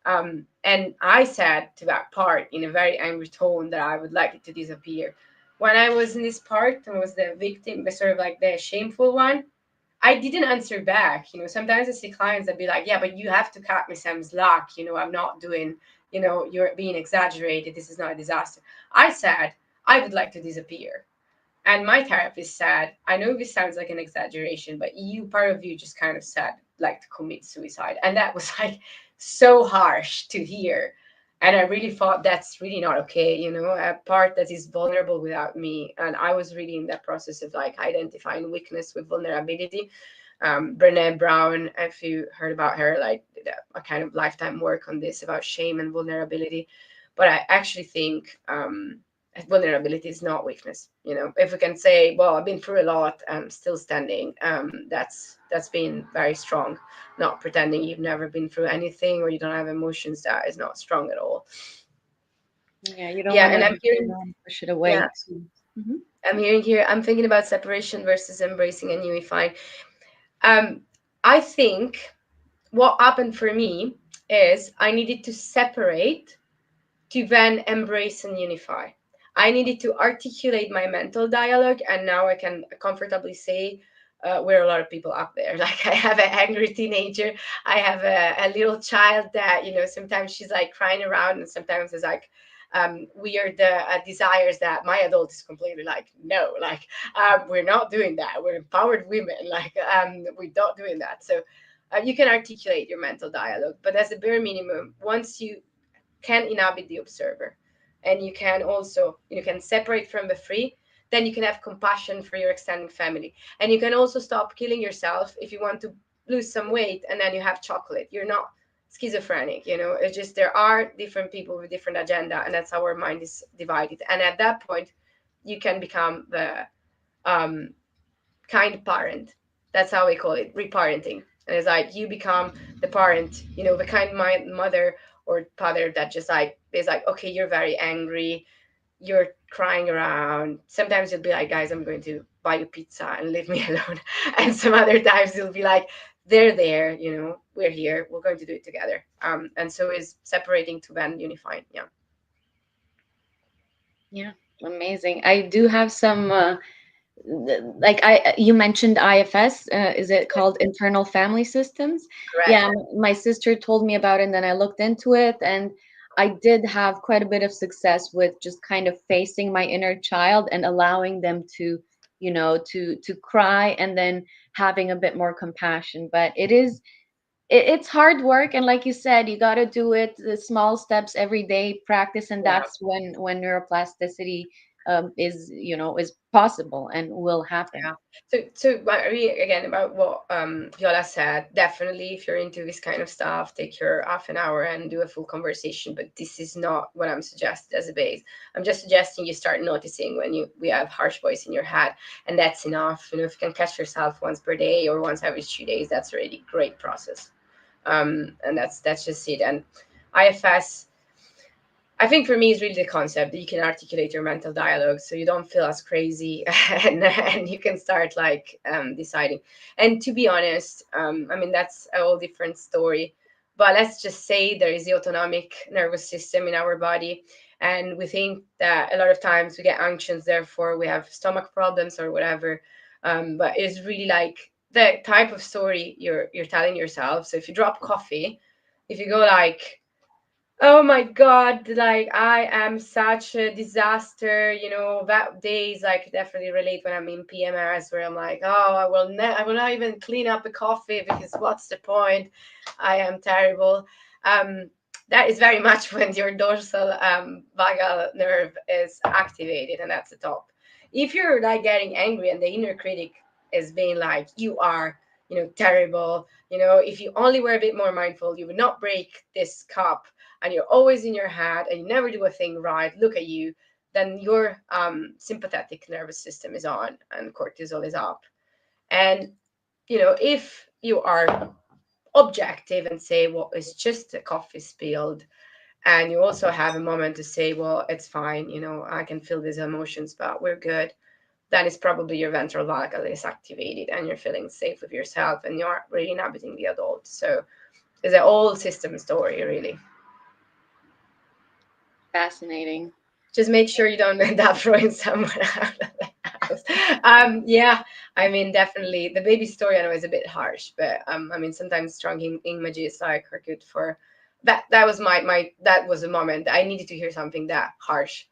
And I said to that part in a very angry tone that I would like it to disappear. When I was in this part and was the victim, the sort of like the shameful one, I didn't answer back. Sometimes I see clients that be like, yeah, but you have to cut me some slack. I'm not doing, you're being exaggerated. This is not a disaster. I said, I would like to disappear. And my therapist said, I know this sounds like an exaggeration, but part of you just kind of said, like to commit suicide. And that was like so harsh to hear. And I really thought that's really not okay, a part that is vulnerable without me. And I was really in that process of like identifying weakness with vulnerability. Brene Brown, if you heard about her, like did a kind of lifetime work on this about shame and vulnerability. But I actually think vulnerability is not weakness. If we can say, well, I've been through a lot, I'm still standing, that's been very strong. Not pretending you've never been through anything or you don't have emotions, that is not strong at all. Yeah, you don't Yeah, want and to I'm hearing, push it yeah, away too. Hmm. I'm hearing here, I'm thinking about separation versus embracing and unifying. um I think what happened for me is I needed to separate to then embrace and unify. I needed to articulate my mental dialogue, and now I can comfortably say we're a lot of people up there. Like I have an angry teenager, I have a little child that sometimes she's like crying around, and sometimes it's like weird desires that my adult is completely like no, like we're not doing that. We're empowered women, like we're not doing that. So you can articulate your mental dialogue, but as a bare minimum, once you can inhabit the observer, and you can separate from the free, then you can have compassion for your extended family, and you can also stop killing yourself if you want to lose some weight and then you have chocolate. You're not schizophrenic. It's just there are different people with different agenda, and that's how our mind is divided. And at that point you can become the um, kind parent. That's how we call it, reparenting. And it's like you become the parent, the kind mother or father that just like is like, okay, you're very angry, you're crying around. Sometimes you'll be like, guys, I'm going to buy you pizza and leave me alone. And some other times you'll be like, they're there, we're here, we're going to do it together. And so is separating to then unifying. Yeah. Yeah, amazing. I do have some like I you mentioned IFS, is it called internal family systems? Correct. Yeah, my sister told me about it, and then I looked into it, and I did have quite a bit of success with just kind of facing my inner child and allowing them to, to cry, and then having a bit more compassion. But it's hard work, and like you said, you got to do it the small steps every day, practice, and Yeah. that's when neuroplasticity is, is possible and will happen. Yeah. So Marie, again, about what Viola said, definitely if you're into this kind of stuff, take your half an hour and do a full conversation. But this is not what I'm suggesting as a base. I'm just suggesting you start noticing when we have harsh voice in your head, and that's enough. If you can catch yourself once per day or once every 2 days, that's already great process. And that's just it. And IFS, I think for me is really the concept that you can articulate your mental dialogue so you don't feel as crazy and you can start like deciding. And to be honest, I mean, that's a whole different story. But let's just say there is the autonomic nervous system in our body. And we think that a lot of times we get anxious, therefore we have stomach problems or whatever. But it's really like the type of story you're telling yourself. So if you drop coffee, if you go like, oh my God, like I am such a disaster. That days I could definitely relate when I'm in PMS where I'm like, oh, I will not even clean up a coffee because what's the point? I am terrible. Um, that is very much when your dorsal vagal nerve is activated, and that's the top. If you're like getting angry and the inner critic is being like, you are, terrible. If you only were a bit more mindful, you would not break this cup, and you're always in your head and you never do a thing right, look at you, then your sympathetic nervous system is on and cortisol is up. And, if you are objective and say, well, it's just a coffee spilled, and you also have a moment to say, well, it's fine, I can feel these emotions, but we're good, then it's probably your ventral vagal is activated and you're feeling safe with yourself and you're really inhabiting the adult. So it's a whole system story, really. Fascinating. Just make sure you don't end up throwing someone out of the house. Yeah, I mean, definitely the baby story I know is a bit harsh, but I mean, sometimes strong images like are good for that. That was my that was a moment I needed to hear something that harsh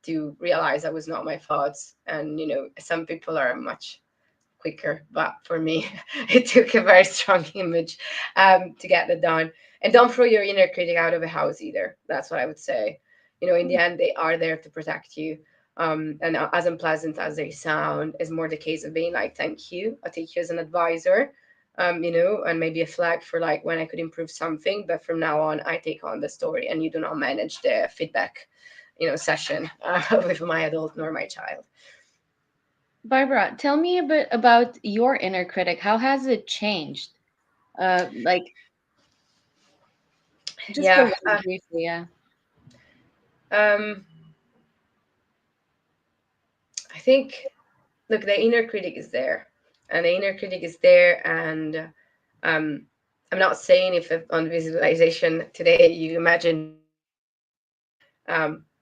to realize that was not my thoughts. And some people are much quicker, but for me, it took a very strong image to get that done. And don't throw your inner critic out of the house either. That's what I would say. In the end, they are there to protect you. And as unpleasant as they sound, is more the case of being like, thank you. I'll take you as an advisor, and maybe a flag for like when I could improve something. But from now on, I take on the story and you do not manage the feedback, session with my adult nor my child. Barbara, tell me a bit about your inner critic. How has it changed? Like, just a Yeah. little briefly, yeah. Um, I think, look, the inner critic is there, and the inner critic is there, and um, I'm not saying if on visualization today you imagine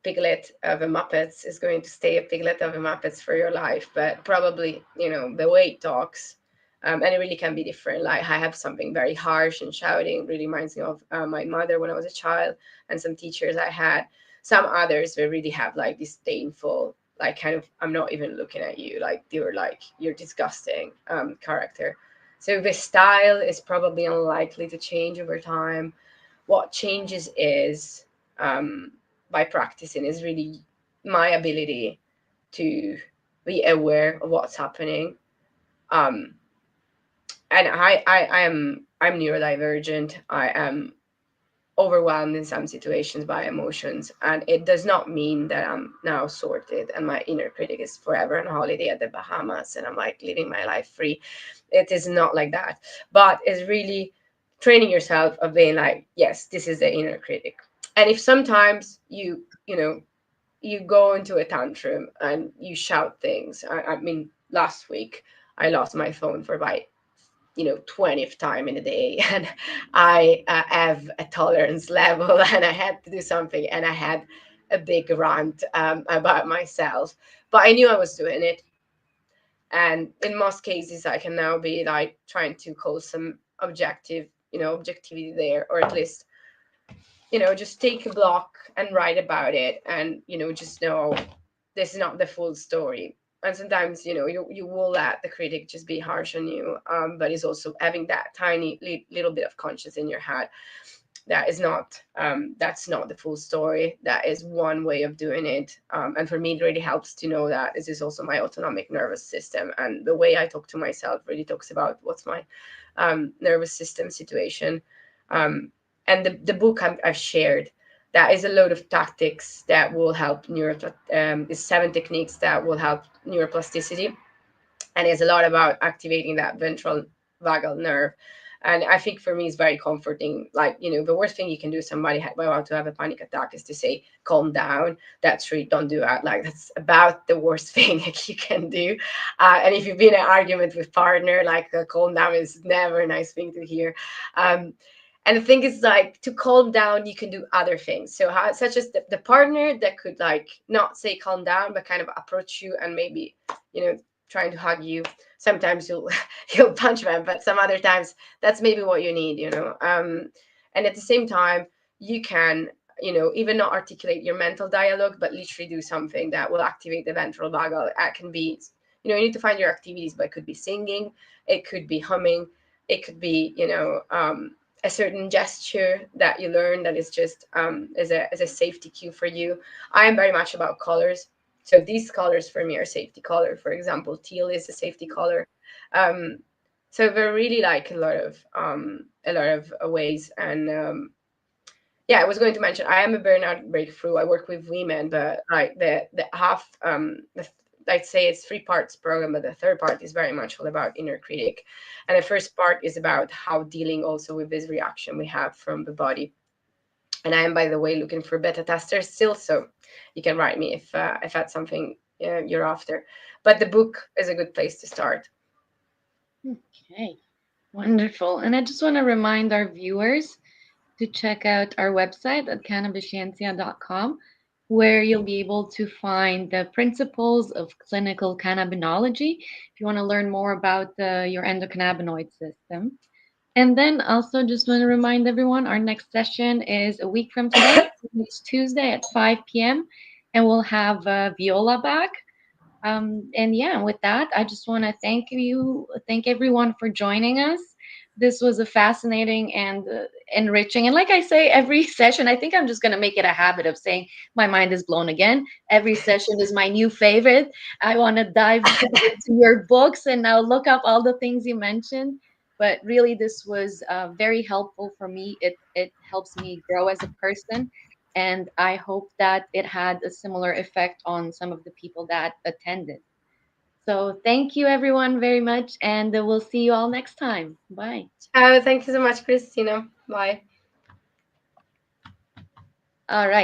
Piglet of the Muppets is going to stay a Piglet of the Muppets for your life, but probably the way it talks, and it really can be different. Like I have something very harsh and shouting, really reminds me of my mother when I was a child, and some teachers I had. Some others will really have like disdainful, like kind of I'm not even looking at you, like you're disgusting character. So the style is probably unlikely to change over time. What changes is by practicing is really my ability to be aware of what's happening. Um, and I'm neurodivergent. I am overwhelmed in some situations by emotions, and it does not mean that I'm now sorted and my inner critic is forever on holiday at the Bahamas and I'm like living my life free. It is not like that, but it's really training yourself of being like, yes, this is the inner critic. And if sometimes you go into a tantrum and you shout things. I mean, last week I lost my phone for about 20th time in a day, and I have a tolerance level and I had to do something and I had a big rant about myself, but I knew I was doing it. And in most cases I can now be like trying to call some objectivity there, or at least just take a block and write about it, and just know this is not the full story. And sometimes you will let the critic just be harsh on you, but it's also having that tiny little bit of conscience in your head that is not that's not the full story. That is one way of doing it. And for me, it really helps to know that this is also my autonomic nervous system, and the way I talk to myself really talks about what's my nervous system situation. And the book I've shared, that is a load of tactics that will help is 7 techniques that will help neuroplasticity, and it's a lot about activating that ventral vagal nerve. And I think for me it's very comforting. Like, the worst thing you can do somebody about to have a panic attack is to say calm down. That's really, don't do that. Like, that's about the worst thing you can do. And if you've been in an argument with partner, like, calm down is never a nice thing to hear. um, and the thing is, like, to calm down you can do other things, so such as the partner that could, like, not say calm down but kind of approach you and maybe, trying to hug you. Sometimes you'll you'll punch them, but some other times that's maybe what you need, and at the same time, you can, even not articulate your mental dialogue, but literally do something that will activate the ventral vagal. It can be, you need to find your activities, but it could be singing, it could be humming, it could be, a certain gesture that you learn that is just, as a safety cue for you. I am very much about colors, so these colors for me are safety color. For example, teal is a safety color. Um, so they're really, like, a lot of ways. And yeah, I was going to mention I am a burnout breakthrough. I work with women, but like the half I'd say it's 3 parts program, but the third part is very much all about inner critic, and the first part is about how dealing also with this reaction we have from the body. And I am, by the way, looking for beta testers still, so you can write me if that's something you're after. But the book is a good place to start. Okay, wonderful. And I just want to remind our viewers to check out our website at cannabisciencia.com, where you'll be able to find the principles of clinical cannabinology if you want to learn more about your endocannabinoid system. And then also just want to remind everyone our next session is a week from today. It's Tuesday at 5 p.m. And we'll have Viola back. And yeah, with that, I just want to thank everyone for joining us. This was a fascinating and enriching. And like I say, every session, I think I'm just going to make it a habit of saying my mind is blown again. Every session is my new favorite. I want to dive into your books and now look up all the things you mentioned. But really, this was very helpful for me. It helps me grow as a person, and I hope that it had a similar effect on some of the people that attended. So thank you everyone very much, and we'll see you all next time. Bye. Ciao, thank you so much, Christina. Bye. All right.